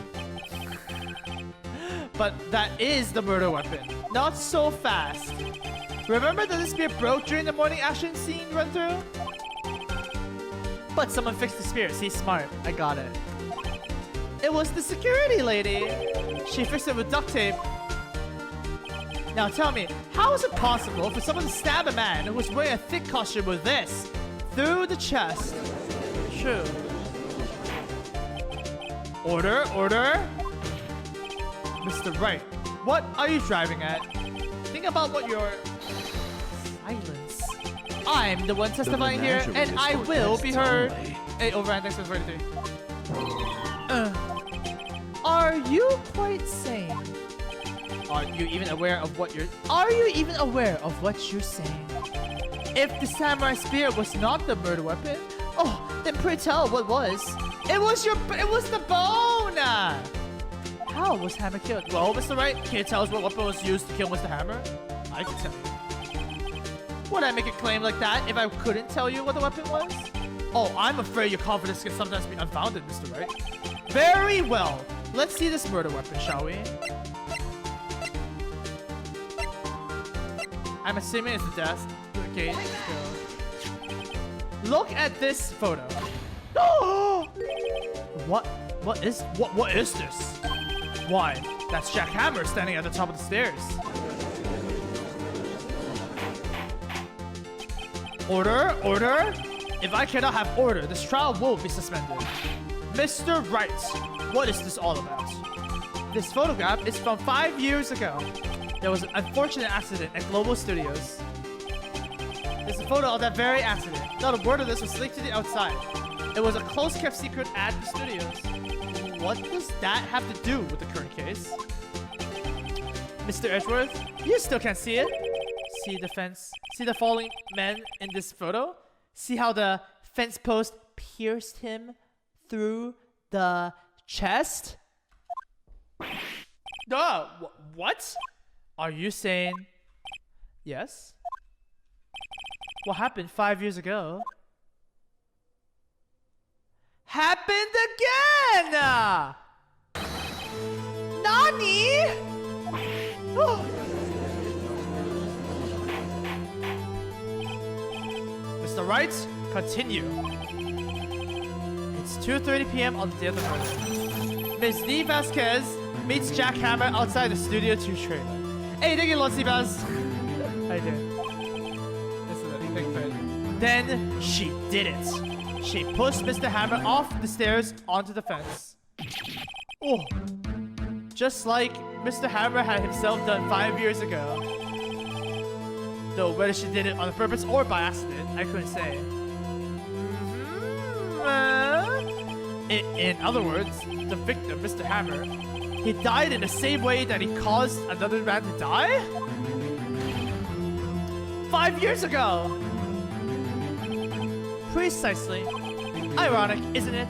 [SPEAKER 1] But that is the murder weapon. Not so fast. Remember that the spear broke during the morning action scene run through? But someone fixed the spear. See, smart. I got it. It was the security lady. She fixed it with duct tape. Now tell me, how is it possible for someone to stab a man who was wearing a thick costume with this through the chest? True. Order, order. Mr. Wright, what are you driving at? Think about what your silence. I'm the one testifying here, and I will be heard. Hey, overhand next to 43. Are you quite sane? Are you even aware of what you're saying? If the samurai spear was not the murder weapon, oh, then pray tell what was? It was the bone! How was Hammer killed? Well, Mr. Wright, can you tell us what weapon was used to kill Mr. Hammer? I can tell you. Would I make a claim like that if I couldn't tell you what the weapon was? Oh, I'm afraid your confidence can sometimes be unfounded, Mr. Wright. Very well. Let's see this murder weapon, shall we? I'm assuming it's the desk. Okay, let's go. Look at this photo. What is this? Why? That's Jack Hammer standing at the top of the stairs. Order, order. If I cannot have order, this trial will be suspended. Mr. Wright, what is this all about? This photograph is from 5 years ago. There was an unfortunate accident at Global Studios. There's a photo of that very accident. Not a word of this was leaked to the outside. It was a close-kept secret at the studios. What does that have to do with the current case? Mr. Edgeworth, you still can't see it. See the fence? See the falling man in this photo? See how the fence post pierced him through the chest? What? Are you saying yes? What happened 5 years ago? Happened again! Nani? Oh. Mr. Wright, continue. It's 2:30 p.m. on the day of the murder. Miss D. Vasquez meets Jack Hammer outside the Studio 2 trailer. Hey, thank you, Lord Seabass. I did. This is a big fan. Then she did it. She pushed Mr. Hammer off the stairs onto the fence. Oh, just like Mr. Hammer had himself done 5 years ago. Though whether she did it on purpose or by accident, I couldn't say. In other words, the victim, Mr. Hammer, he died in the same way that he caused another man to die? 5 years ago! Precisely. Ironic, isn't it?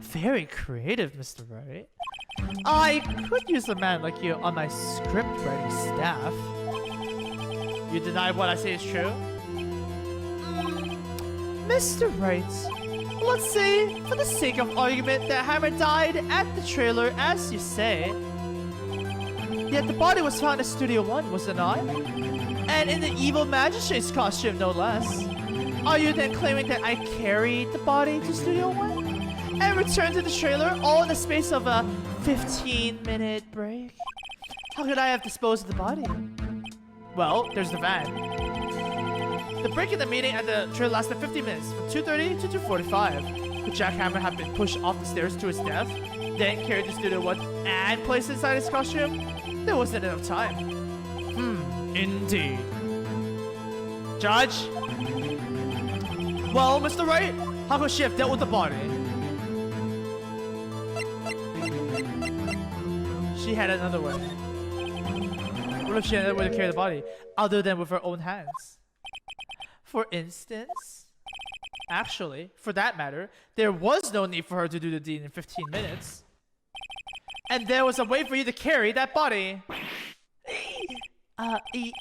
[SPEAKER 1] Very creative, Mr. Wright. I could use a man like you on my script-writing staff. You deny what I say is true? Mr. Wright, let's say, for the sake of argument, that Hammer died at the trailer, as you say. Yet the body was found in Studio 1, was it not? And in the evil magistrate's costume, no less. Are you then claiming that I carried the body to Studio 1? And returned to the trailer all in the space of a 15-minute break? How could I have disposed of the body? Well, there's the van. The break in the meeting at the trailer lasted 50 minutes, from 2:30 to 2:45. Could Jack Hammer have been pushed off the stairs to his death, then carried to Studio 1 and placed inside his costume? There wasn't enough time. Indeed. Judge? Well, Mr. Wright, how could she have dealt with the body? She had another way. What if she had another way to carry the body, other than with her own hands? For instance, actually, for that matter, there was no need for her to do the deed in 15 minutes. And there was a way for you to carry that body.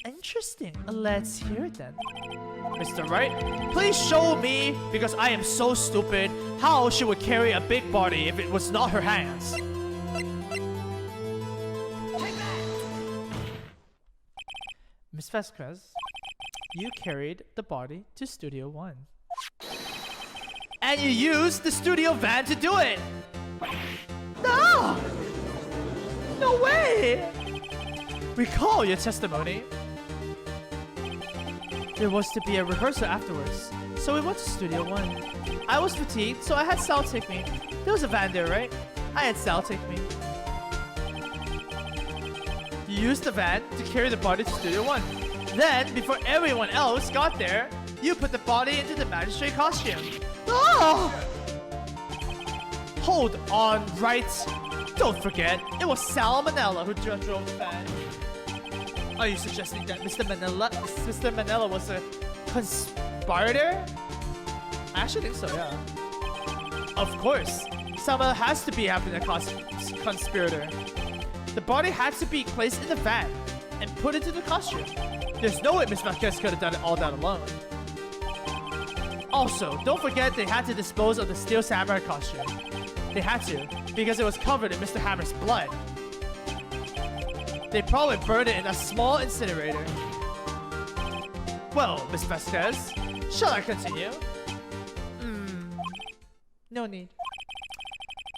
[SPEAKER 1] Interesting. Let's hear it then. Mr. Wright, please show me, because I am so stupid, how she would carry a big body if it was not her hands. Miss Vasquez, you carried the body to Studio 1. And you used the studio van to do it! No! No way! Recall your testimony. There was to be a rehearsal afterwards, so we went to Studio 1. I was fatigued, so I had Sal take me. There was a van there, right? I had Sal take me. You used the van to carry the body to Studio 1. Then, before everyone else got there, you put the body into the magistrate costume. Oh! Hold on, right? Don't forget, it was Salmonella who drove the van. Are you suggesting that Mr. Manila was a conspirator? I actually think so, yeah. Of course, Salmonella has to be a conspirator. The body had to be placed in the van and put into the costume. There's no way Miss Vasquez could have done it all that alone. Also, don't forget they had to dispose of the Steel Samurai costume. They had to, because it was covered in Mr. Hammer's blood. They probably burned it in a small incinerator. Well, Miss Vasquez, shall I continue? No need.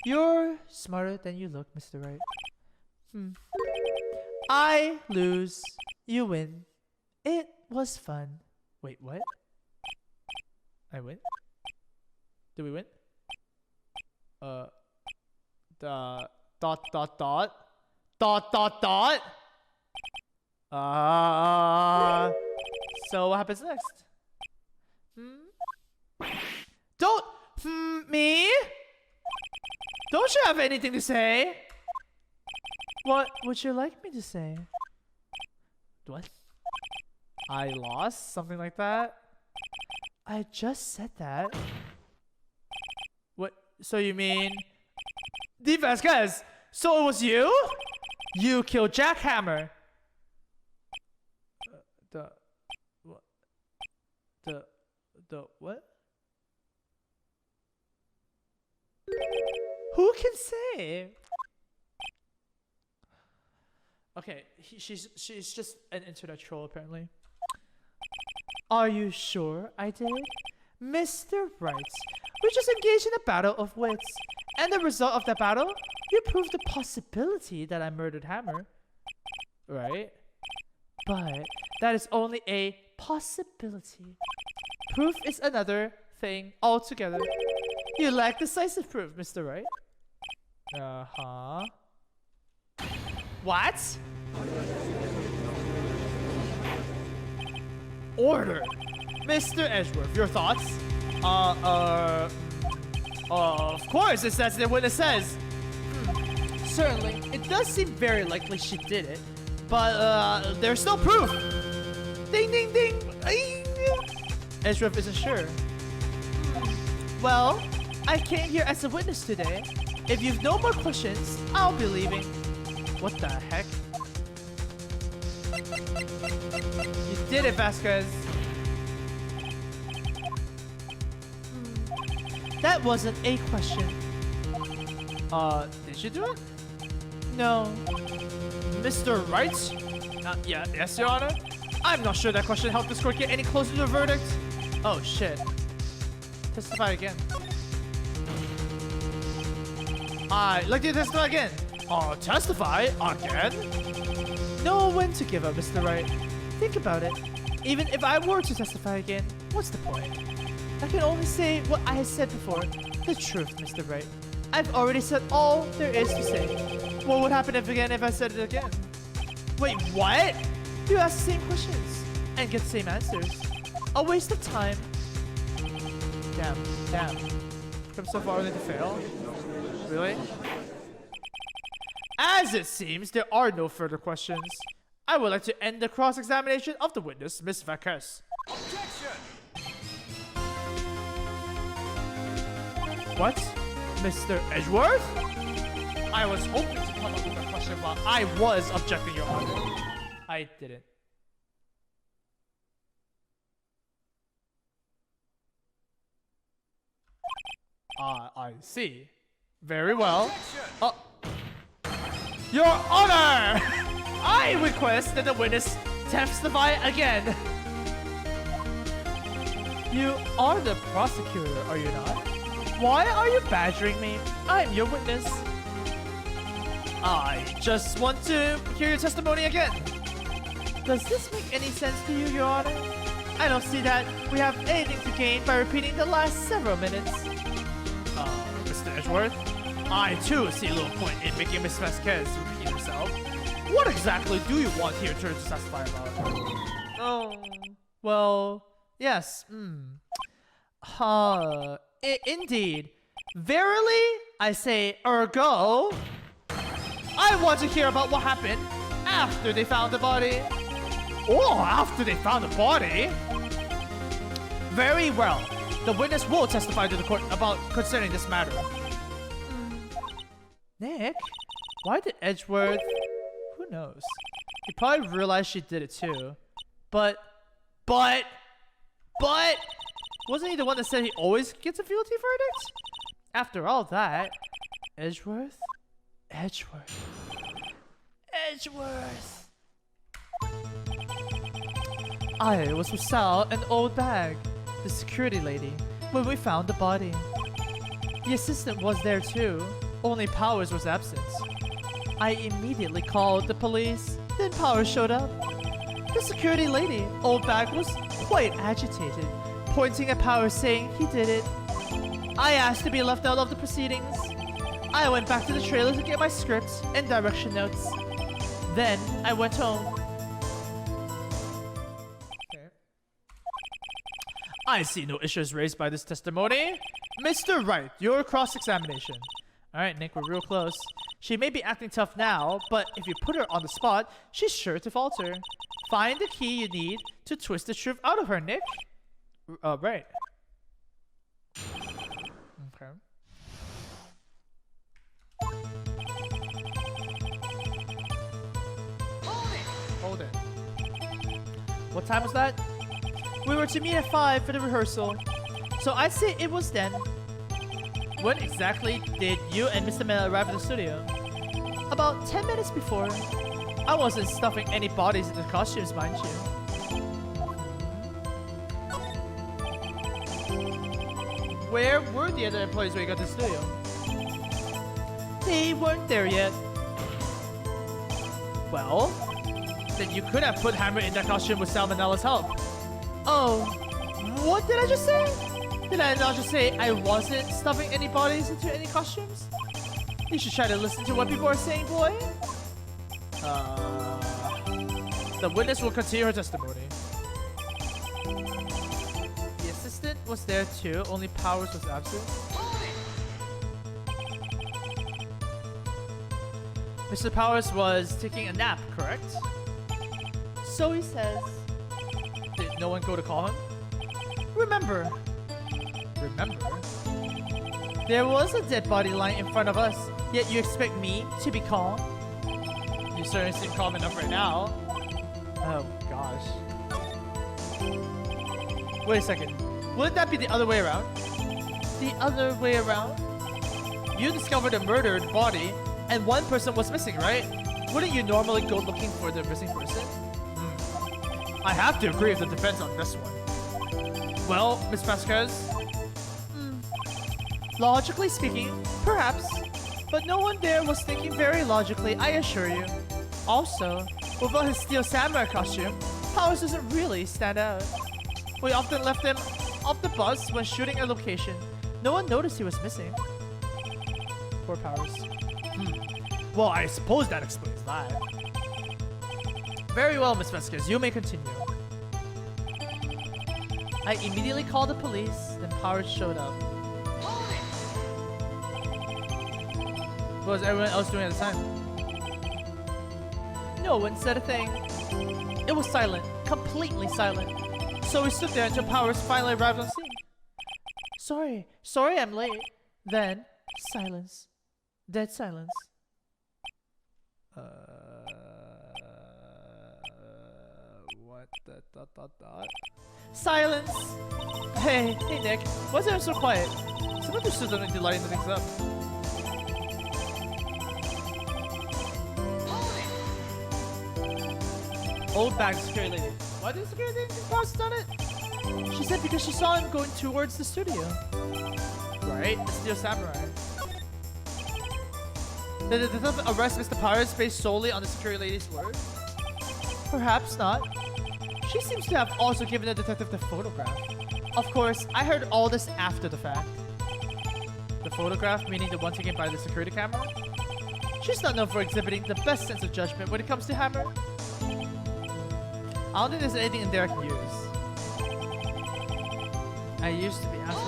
[SPEAKER 1] You're smarter than you look, Mr. Wright. I lose. You win. It was fun. Wait, what? I win? Did we win? Dot. So what happens next? Don't me? Don't you have anything to say? What would you like me to say? What? I lost? Something like that? I just said that. What? So you mean... D. Vasquez! So it was you? You killed Jack Hammer. What? Who can say? Okay, she's just an internet troll apparently. Are you sure I did? Mr. Wright, we just engaged in a battle of wits. And the result of that battle, you proved the possibility that I murdered Hammer. Right? But that is only a possibility. Proof is another thing altogether. You lack decisive proof, Mr. Wright. Uh-huh. What? Order. Mr. Edgeworth, your thoughts? Of course, it's as the witness says. Certainly, it does seem very likely she did it. But, there's no proof. Ding, ding, ding. Edgeworth isn't sure. Well, I came here as a witness today. If you've no more questions, I'll be leaving. What the heck? You did it, Vasquez. That wasn't a question. Did you do it? No. Mr. Wright? Yeah, yes, Your Honor? I'm not sure that question helped this court get any closer to the verdict. Oh, shit. Testify again. I'd like to testify again. Testify again? Know when to give up, Mr. Wright. Think about it. Even if I were to testify again, what's the point? I can only say what I had said before. The truth, Mr. Wright. I've already said all there is to say. What would happen if I said it again? Wait, what? You ask the same questions and get the same answers. A waste of time. Damn. Come so far only to fail? Really? As it seems, there are no further questions. I would like to end the cross-examination of the witness, Miss Vasquez.
[SPEAKER 3] Objection!
[SPEAKER 1] What? Mr. Edgeworth? I was hoping to come up with a question, but I was objecting, Your Honor. I didn't. I see. Very well. Your Honor! I request that the witness testify again. You are the prosecutor, are you not? Why are you badgering me? I'm your witness. I just want to hear your testimony again. Does this make any sense to you, Your Honor? I don't see that we have anything to gain by repeating the last several minutes. Mr. Edgeworth, I too see a little point in making Miss Vasquez repeat herself. What exactly do you want here to testify about? Oh, well, yes. Indeed. Verily, I say ergo. I want to hear about what happened after they found the body. Oh, after they found the body? Very well. The witness will testify to the court about concerning this matter. Nick? Why did Edgeworth... Who knows? He probably realized she did it too. But... Wasn't he the one that said he always gets a guilty verdict? After all that... Edgeworth? I was with Sal and Old Bag, the security lady, when we found the body. The assistant was there too, only Powers was absent. I immediately called the police, then Powers showed up. The security lady, Old Bag, was quite agitated, pointing at Powers saying he did it. I asked to be left out of the proceedings. I went back to the trailer to get my script and direction notes. Then I went home. Okay. I see no issues raised by this testimony. Mr. Wright, your cross-examination. Alright, Nick, we're real close. She may be acting tough now, but if you put her on the spot, she's sure to falter. Find the key you need to twist the truth out of her, Nick. Right. Okay. Hold it. What time was that? We were to meet at 5 for the rehearsal. So I'd say it was then. When exactly did you and Mr. Miller arrive at the studio? About 10 minutes before. I wasn't stuffing any bodies in the costumes, mind you. Where were the other employees when you got to the studio? They weren't there yet. Well, then you could have put Hammer in that costume with Salmonella's help. Oh, what did I just say? Did I not just say I wasn't stuffing any bodies into any costumes? You should try to listen to what people are saying, boy. The witness will continue her testimony. The assistant was there too, only Powers was absent. Mr. Powers was taking a nap, correct? So he says. Did no one go to call him? Remember? There was a dead body lying in front of us, yet you expect me to be calm? You certainly seem calm enough right now. Oh gosh. Wait a second. Wouldn't that be the other way around? The other way around? You discovered a murdered body, and one person was missing, right? Wouldn't you normally go looking for the missing person? I have to agree with the defense on this one. Well, Miss Vasquez? Logically speaking, perhaps. But no one there was thinking very logically, I assure you. Also, without his Steel Samurai costume, Powers doesn't really stand out. We often left him off the bus when shooting a location. No one noticed he was missing. Poor Powers. Well, I suppose that explains that. Very well, Miss Vasquez. You may continue. I immediately called the police, then Powers showed up. What was everyone else doing at the time? No one said a thing. It was silent, completely silent. So we stood there until Powers finally arrived on scene. Sorry I'm late. Then, silence. Dead silence. What the dot? Silence! Hey Nick, why's everyone so quiet? Someone just stood there to lighten things up. Old bag security lady. Why did the security lady think Powers done it? She said because she saw him going towards the studio. Right? The Steel Samurai. Did the detective arrest Mr. Powers based solely on the security lady's word? Perhaps not. She seems to have also given the detective the photograph. Of course, I heard all this after the fact. The photograph, meaning the one taken by the security camera? She's not known for exhibiting the best sense of judgment when it comes to Hammer. I don't think there's anything in there I can use. I used to be asked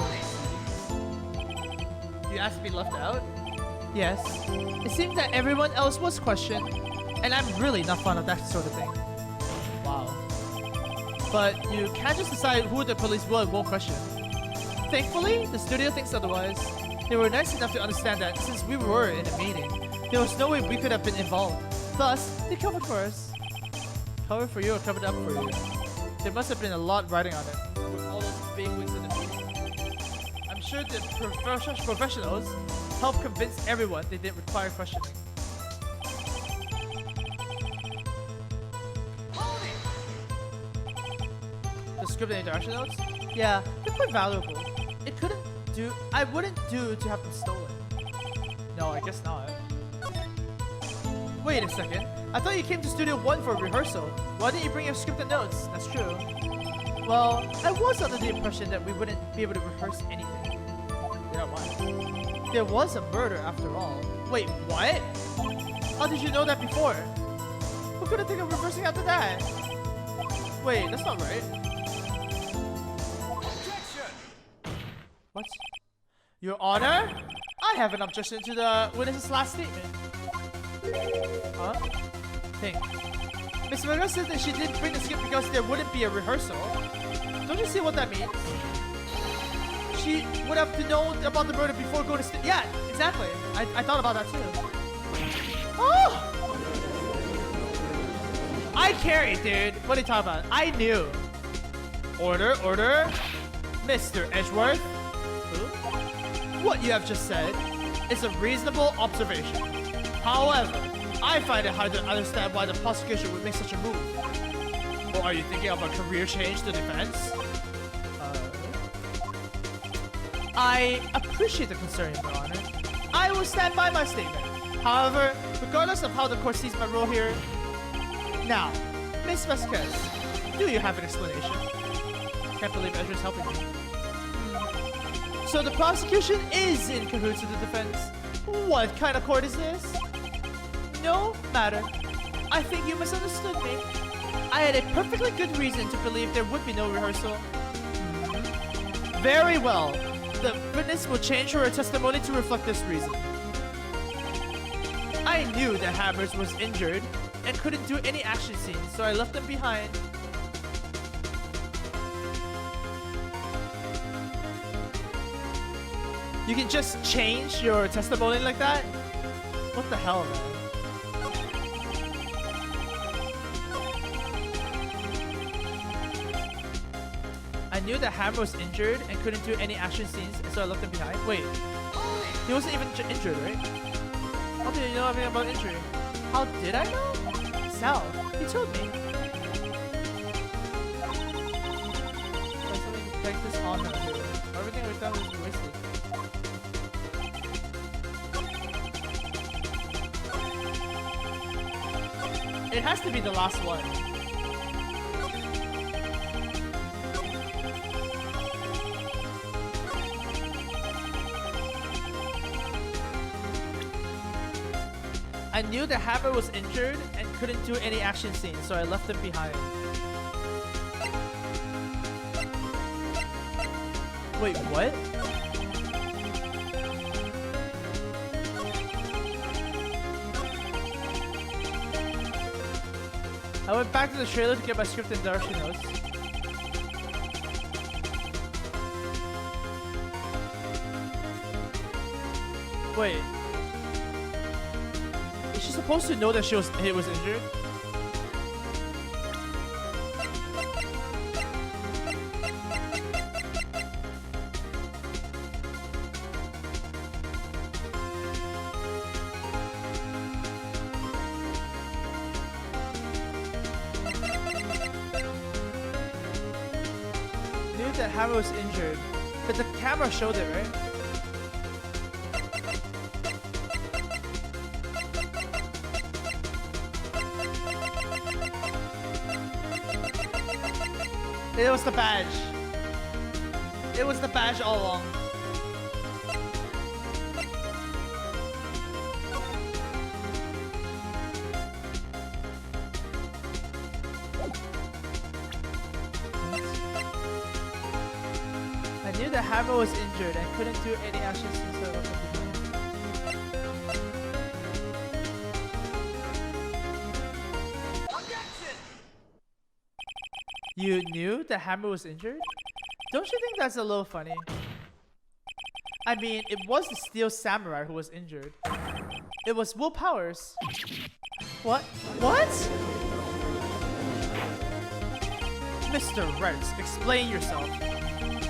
[SPEAKER 1] for. You asked to be left out? Yes. It seems that everyone else was questioned, and I'm really not fond of that sort of thing. Wow. But you can't just decide who the police will and won't question. Thankfully, the studio thinks otherwise. They were nice enough to understand that since we were in a meeting, there was no way we could have been involved. Thus, they covered for us. Covered for you or covered up for you? There must have been a lot riding on it, with all those big wigs in the meeting. I'm sure the professionals helped convince everyone they didn't require questioning. The script and interaction notes? Yeah, they're quite valuable. I wouldn't do to have them stolen. No, I guess not. Wait a second. I thought you came to Studio 1 for a rehearsal. Why didn't you bring your script and notes? That's true. Well, I was under the impression that we wouldn't be able to rehearse anything. Yeah, why? There was a murder after all. Wait, what? How did you know that before? Who could have think of rehearsing after that? Wait, that's not right. Objection! What? Your Honor? I have an objection to the witness's last statement. Huh? Think. Miss Rivera said that she didn't bring the script because there wouldn't be a rehearsal. Don't you see what that means? She would have to know about the murder before going to yeah, exactly. I thought about that too. Oh! I carried, dude. What are you talking about? I knew. Order. Mr. Edgeworth. Who? What you have just said is a reasonable observation. However, I find it hard to understand why the prosecution would make such a move. Or are you thinking of a career change to defense? I appreciate the concern, Your Honor. I will stand by my statement. However, regardless of how the court sees my role here... Now, Miss Vasquez, do you have an explanation? Can't believe Ezra's helping me. So the prosecution is in cahoots with the defense. What kind of court is this? No matter. I think you misunderstood me. I had a perfectly good reason to believe there would be no rehearsal. Very well. The witness will change her testimony to reflect this reason. I knew that Hammers was injured and couldn't do any action scenes, so I left them behind. You can just change your testimony like that? What the hell, man? I knew that Hammer was injured and couldn't do any action scenes, so I left him behind. Wait, he wasn't even injured, right? How did you know anything about injury? How did I know? Sal, he told me. Like something like this on him. Everything we've done was wasted. It has to be the last one. I knew the Hammer was injured and couldn't do any action scenes, so I left him behind. Wait, what? I went back to the trailer to get my script and Darcy notes. Wait. Is she supposed to know that he was injured? Knew that Hammer was injured, but the camera showed it, right? It was the badge. It was the badge all along. I knew the Hammer was injured and couldn't do any action scenes, so I left him behind. You knew the Hammer was injured? Don't you think that's a little funny? I mean, it was the Steel Samurai who was injured. It was Will Powers. What? What? Mr. Reds, explain yourself.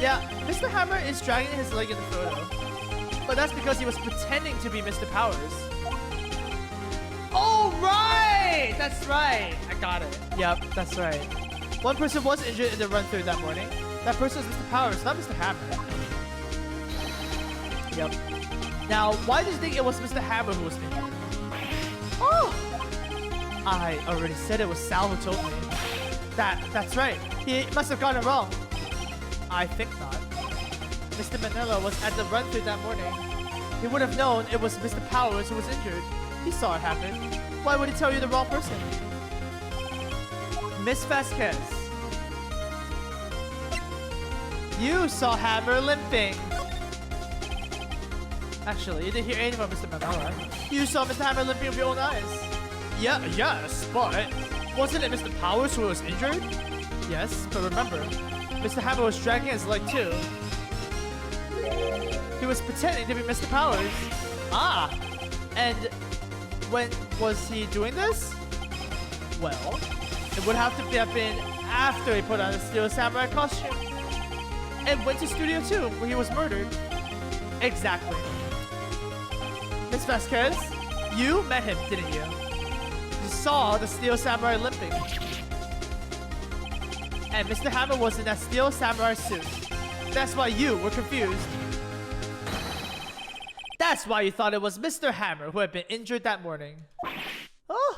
[SPEAKER 1] Yeah, Mr. Hammer is dragging his leg in the photo. But that's because he was pretending to be Mr. Powers. Oh, right! That's right. I got it. Yep, that's right. One person was injured in the run-through that morning. That person was Mr. Powers, not Mr. Hammer. Yep. Now, why did you think it was Mr. Hammer who was injured? Oh! I already said it was Sal who told me. That's right. He must have gotten it wrong. I think not. Mr. Manila was at the run-through that morning. He would have known it was Mr. Powers who was injured. He saw it happen. Why would he tell you the wrong person? Miss Vasquez. You saw Hammer limping. Actually, you didn't hear anything about Mr. Manila. You saw Mr. Hammer limping with your own eyes. Yeah, yes, but wasn't it Mr. Powers who was injured? Yes, but remember, Mr. Hammer was dragging his leg too. He was pretending to be Mr. Powers. Ah, and when was he doing this? Well, it would have to have been after he put on the Steel Samurai costume and went to Studio 2 where he was murdered. Exactly. Miss Vasquez, you met him, didn't you? You saw the Steel Samurai limping. And Mr. Hammer was in that Steel Samurai suit. That's why you were confused. That's why you thought it was Mr. Hammer who had been injured that morning. Oh.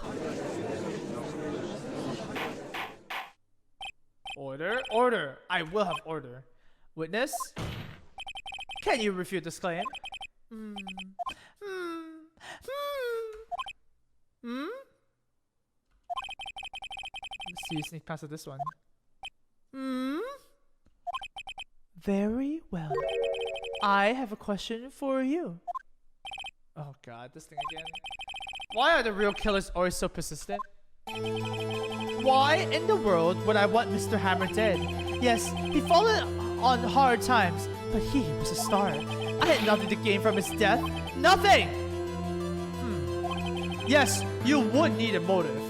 [SPEAKER 1] Order, order. I will have order. Witness? Can you refute this claim? Let's see you sneak past at this one. Very well. I have a question for you. Oh god, this thing again. Why are the real killers always so persistent? Why in the world would I want Mr. Hammer dead? Yes, he fallen on hard times, but he was a star. I had nothing to gain from his death. Nothing! Yes, you would need a motive.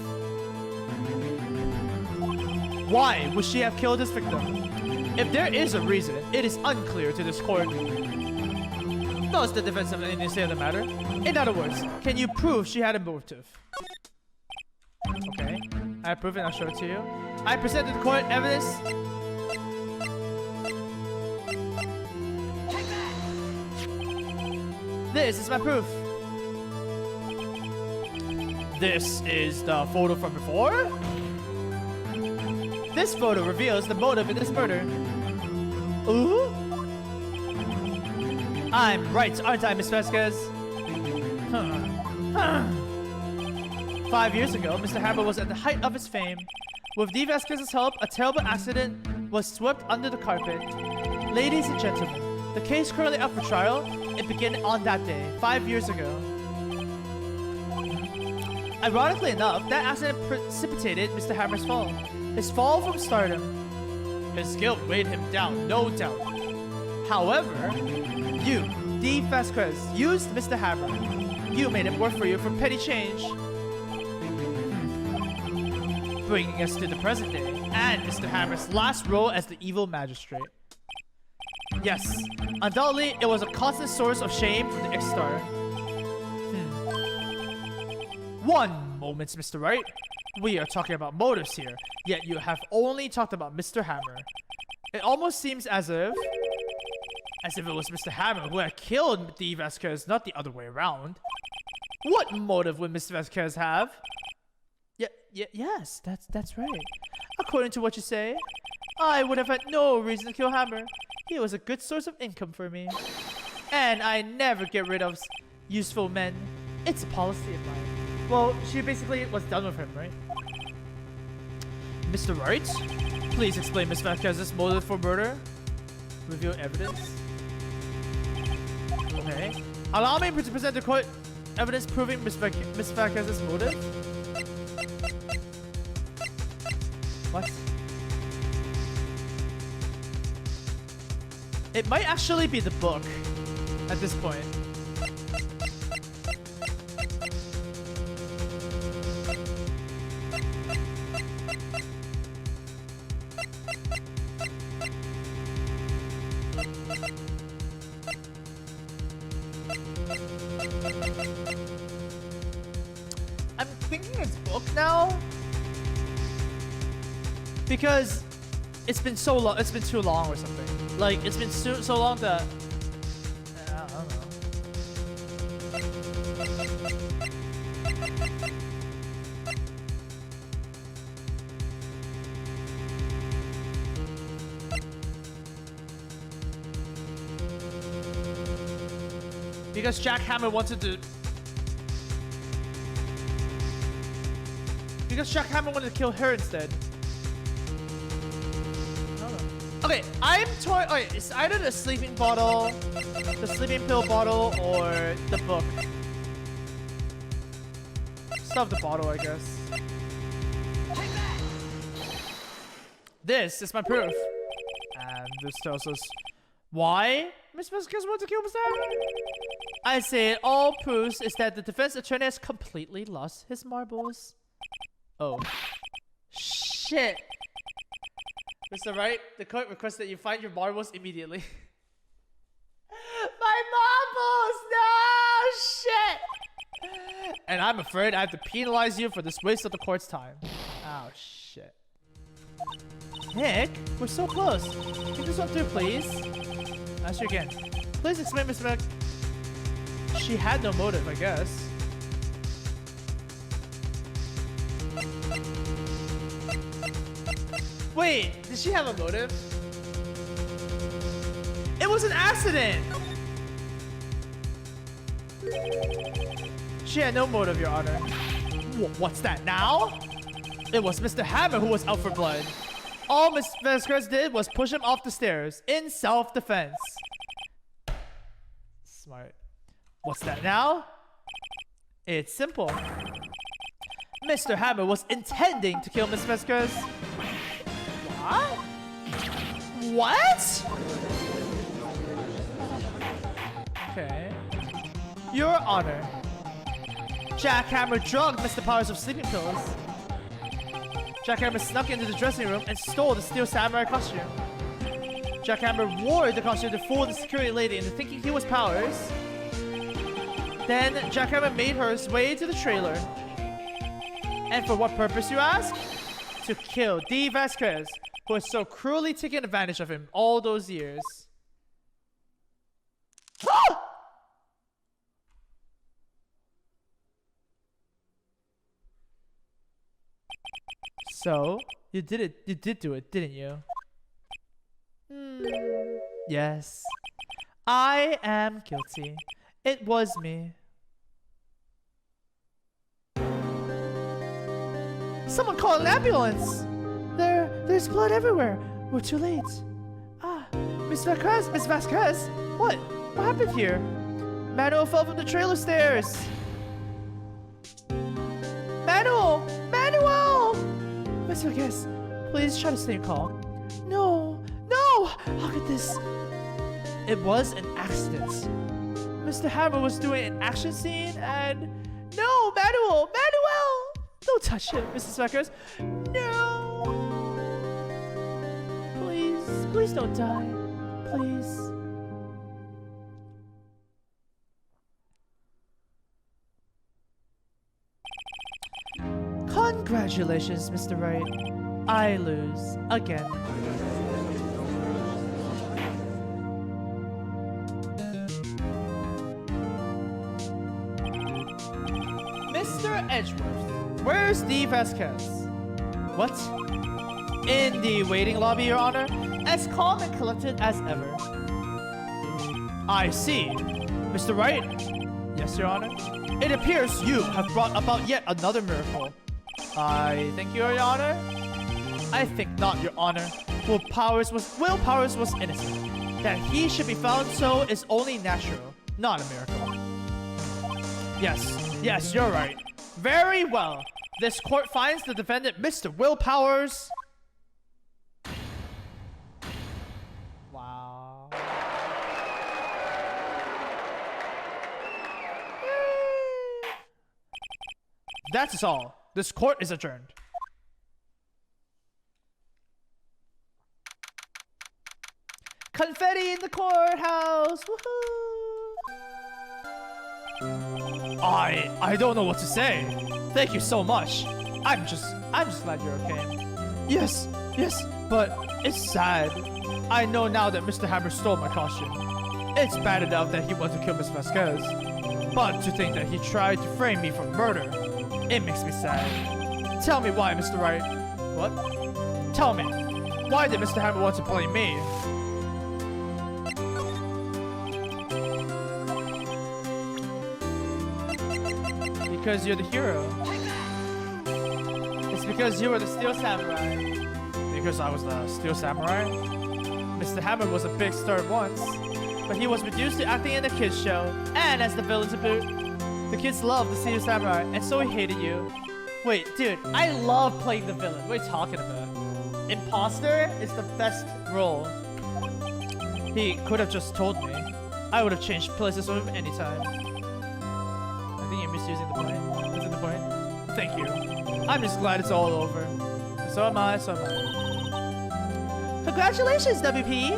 [SPEAKER 1] Why would she have killed his victim? If there is a reason, it is unclear to this court. Does the defense have anything to say on the matter? In other words, can you prove she had a motive? Okay, I prove it and I'll show it to you. I present to the court evidence. This is my proof. This is the photo from before. This photo reveals the motive in this murder. Ooh? I'm right, aren't I, Miss Vasquez? 5 years ago, Mr. Hammer was at the height of his fame. With D. Vasquez's help, a terrible accident was swept under the carpet. Ladies and gentlemen, the case currently up for trial. It began on that day, 5 years ago. Ironically enough, that accident precipitated Mr. Hammer's fall. His fall from stardom. His guilt weighed him down, no doubt. However, you, D. Vasquez, used Mr. Hammer. You made him work for you for petty change. Bringing us to the present day, and Mr. Hammer's last role as the evil magistrate. Yes, undoubtedly, it was a constant source of shame for the ex-star. One moment, Mr. Wright. We are talking about motives here, yet you have only talked about Mr. Hammer. It almost seems as if it was Mr. Hammer who had killed D. Vasquez, not the other way around. What motive would Mr. Vasquez have? Yes, that's right. According to what you say, I would have had no reason to kill Hammer. He was a good source of income for me. And I never get rid of useful men. It's a policy of mine. Well, she basically was done with him, right? Mr. Wright, please explain Miss Vasquez's motive for murder. Review evidence. Okay. Allow me to present the court evidence proving Miss Vasquez's motive. What? It might actually be the book at this point. I'm thinking it's book now. Because it's been so long, it's been too long or something. Like, it's been so long that... I don't know. Because Jack Hammer wanted to... Because Jack Hammer wanted to kill her instead. Okay, I'm torn. Okay, it's either the sleeping bottle, the sleeping pill bottle, or the book. Stuff the bottle, I guess. This is my proof. And this tells us why Miss Vasquez wanted to kill Mr. Hammer. I say it all proves is that the defense attorney has completely lost his marbles. Oh. Shit. Mr. Wright, the court requests that you find your marbles immediately. My marbles! No! Shit! And I'm afraid I have to penalize you for this waste of the court's time. Oh, shit. Nick, we're so close. Take this one through, please. Ask you again. Please explain, Mr. Mac. She had no motive, I guess. Wait, did she have a motive? It was an accident! She had no motive, Your Honor. What's that now? It was Mr. Hammer who was out for blood. All Miss Vasquez did was push him off the stairs in self-defense. Smart. What's that now? It's simple. Mr. Hammer was intending to kill Miss Vasquez. What? What? Okay. Your Honor. Jack Hammer drugged Mr. Powers with sleeping pills. Jack Hammer snuck into the dressing room and stole the Steel Samurai costume. Jack Hammer wore the costume to fool the security lady into thinking he was Powers. Then Jack Hammer made her way to the trailer. And for what purpose, you ask? To kill Dee Vasquez, who has so cruelly taken advantage of him all those years. Ah! So, you did do it, didn't you? Yes. I am guilty. It was me. Someone call an ambulance! There's blood everywhere. We're too late. Ah, Miss Vasquez? What happened here? Manuel fell from the trailer stairs. Manuel! Miss Vasquez, please try to stay calm. No! How could this? It was an accident. Mr. Hammer was doing an action scene and... No, Manuel! Don't touch him, Mrs. Vasquez. No! Please don't die. Please. Congratulations, Mr. Wright. I lose again. Mr. Edgeworth, where's Dee Vasquez? What? In the waiting lobby, Your Honor, as calm and collected as ever. I see. Mr. Wright? Yes, Your Honor. It appears you have brought about yet another miracle. I thank you, Your Honor. I think not, Your Honor. Will Powers was innocent. That he should be found so is only natural, not a miracle. Yes, you're right. Very well. This court finds the defendant, Mr. Will Powers. Wow. That's all. This court is adjourned. Confetti in the courthouse! Woohoo! I don't know what to say. Thank you so much. I'm just glad you're okay. Yes, but it's sad. I know now that Mr. Hammer stole my costume. It's bad enough that he wanted to kill Miss Vasquez, but to think that he tried to frame me for murder, it makes me sad. Tell me why, Mr. Wright. What? Tell me, why did Mr. Hammer want to blame me? Because you're the hero. It's because you were the Steel Samurai. Because I was the Steel Samurai? Mr. Hammer was a big star once, but he was reduced to acting in a kids show, and as the villain to boot. The kids loved the Steel Samurai, and so he hated you. Wait, dude, I love playing the villain. What are you talking about? Imposter is the best role. He could have just told me. I would have changed places with him anytime. I think you're misusing the point. Is it the point? Thank you. I'm just glad it's all over. So am I. Congratulations, WP!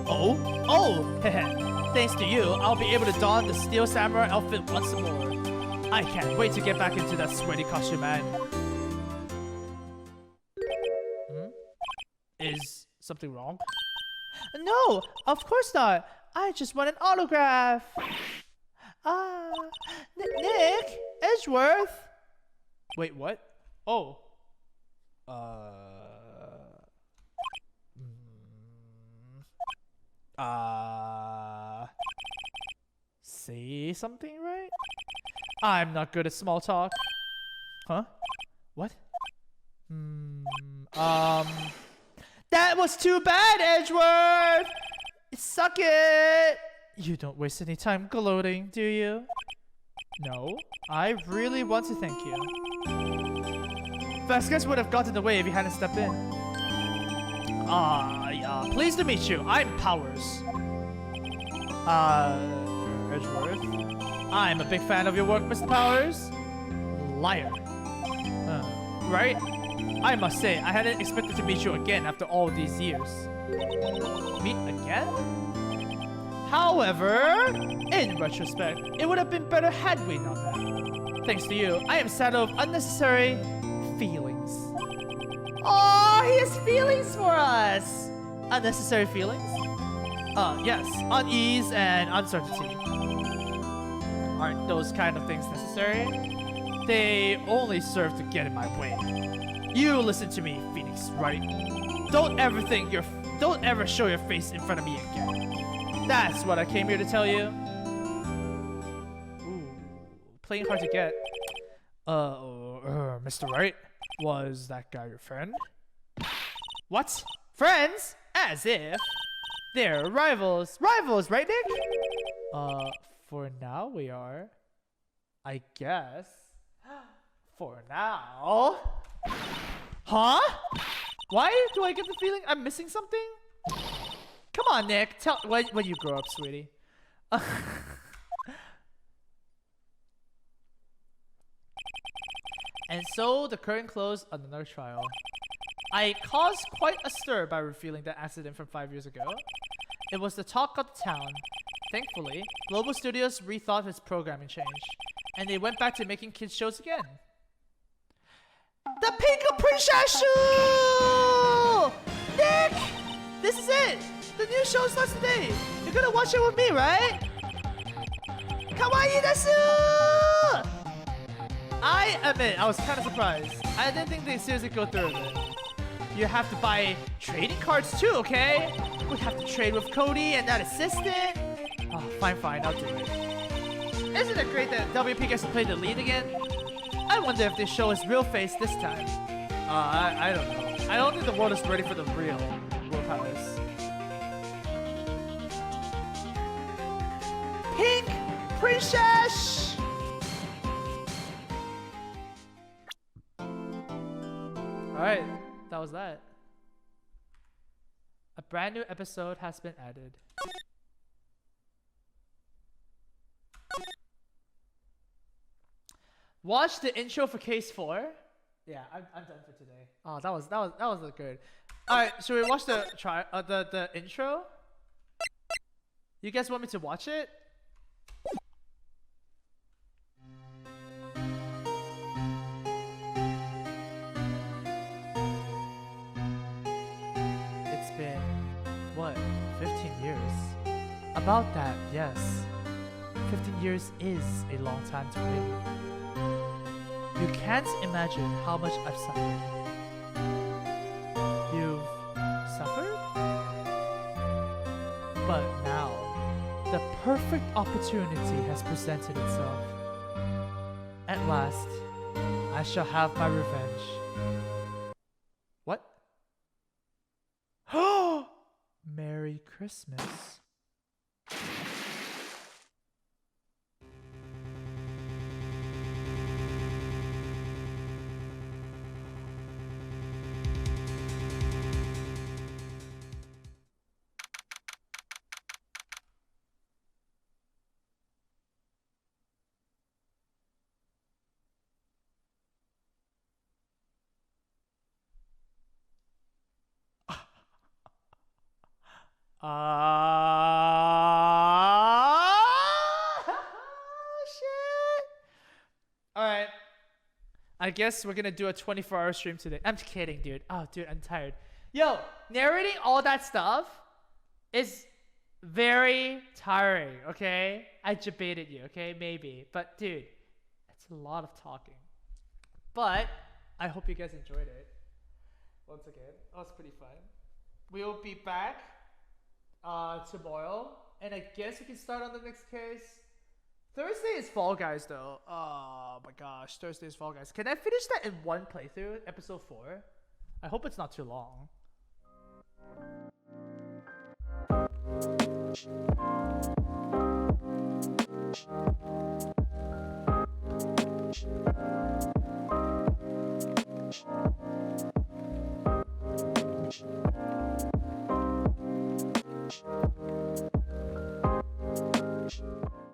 [SPEAKER 1] Oh, thanks to you, I'll be able to don the Steel Samurai outfit once more. I can't wait to get back into that sweaty costume, man. Is something wrong? No, of course not. I just want an autograph. Ah, Nick, Edgeworth. Wait, what? Oh. Say something, right? I'm not good at small talk. Huh? What? That was too bad, Edgeworth! Suck it! You don't waste any time gloating, do you? No, I really want to thank you. Vasquez would have gotten away if he hadn't stepped in. Yeah. Pleased to meet you. I'm Powers. Edgeworth. I'm a big fan of your work, Mr. Powers. Liar. Right? I must say, I hadn't expected to meet you again after all these years. Meet again? However, in retrospect, it would have been better had we not met. Thanks to you, I am saddled of unnecessary feelings. Oh, he has feelings for us! Unnecessary feelings? Yes, unease and uncertainty. Aren't those kind of things necessary? They only serve to get in my way. You listen to me, Phoenix, right? Don't ever show your face in front of me again. That's what I came here to tell you. Ooh, playing hard to get. Mr. Wright, was that guy your friend? What? Friends? As if. They're rivals. Rivals, right, Nick? For now we are. I guess. For now. Huh? Why do I get the feeling I'm missing something? Come on, Nick. Tell when you grow up, sweetie. And so the curtain closed on another trial. I caused quite a stir by revealing that accident from 5 years ago. It was the talk of the town. Thankfully, Global Studios rethought its programming change, and they went back to making kids shows again. The Pink Princess shoe! Nick! This is it! The new show starts today! You're gonna watch it with me, right? Kawaii desu! I admit, I was kind of surprised. I didn't think they'd seriously go through with it. You have to buy trading cards too, okay? We have to trade with Cody and that assistant. Oh, fine, I'll do it. Isn't it great that WP gets to play the lead again? I wonder if they show his real face this time. I don't know. I don't think the world is ready for the real Will Palace. Pink Princess! Alright, that was that. A brand new episode has been added. Watch the intro for Case 4. Yeah, I'm done for today. Oh, that was good. All right, should we watch the intro? You guys want me to watch it? It's been what, 15 years? About that, yes. 15 years is a long time to wait. You can't imagine how much I've suffered. You've suffered? But now, the perfect opportunity has presented itself. At last, I shall have my revenge. What? Merry Christmas. Shit. Alright. I guess we're gonna do a 24-hour stream today. I'm kidding, dude. Oh, dude, I'm tired. Yo, narrating all that stuff is very tiring, okay? I debated you, okay? Maybe. But dude, it's a lot of talking. But I hope you guys enjoyed it. Once again, that was pretty fun. We'll be back tomorrow, and I guess we can start on the next case. Thursday is Fall Guys though. Oh my gosh, Thursday is Fall Guys. Can I finish that in one playthrough, episode 4? I hope it's not too long. Shh.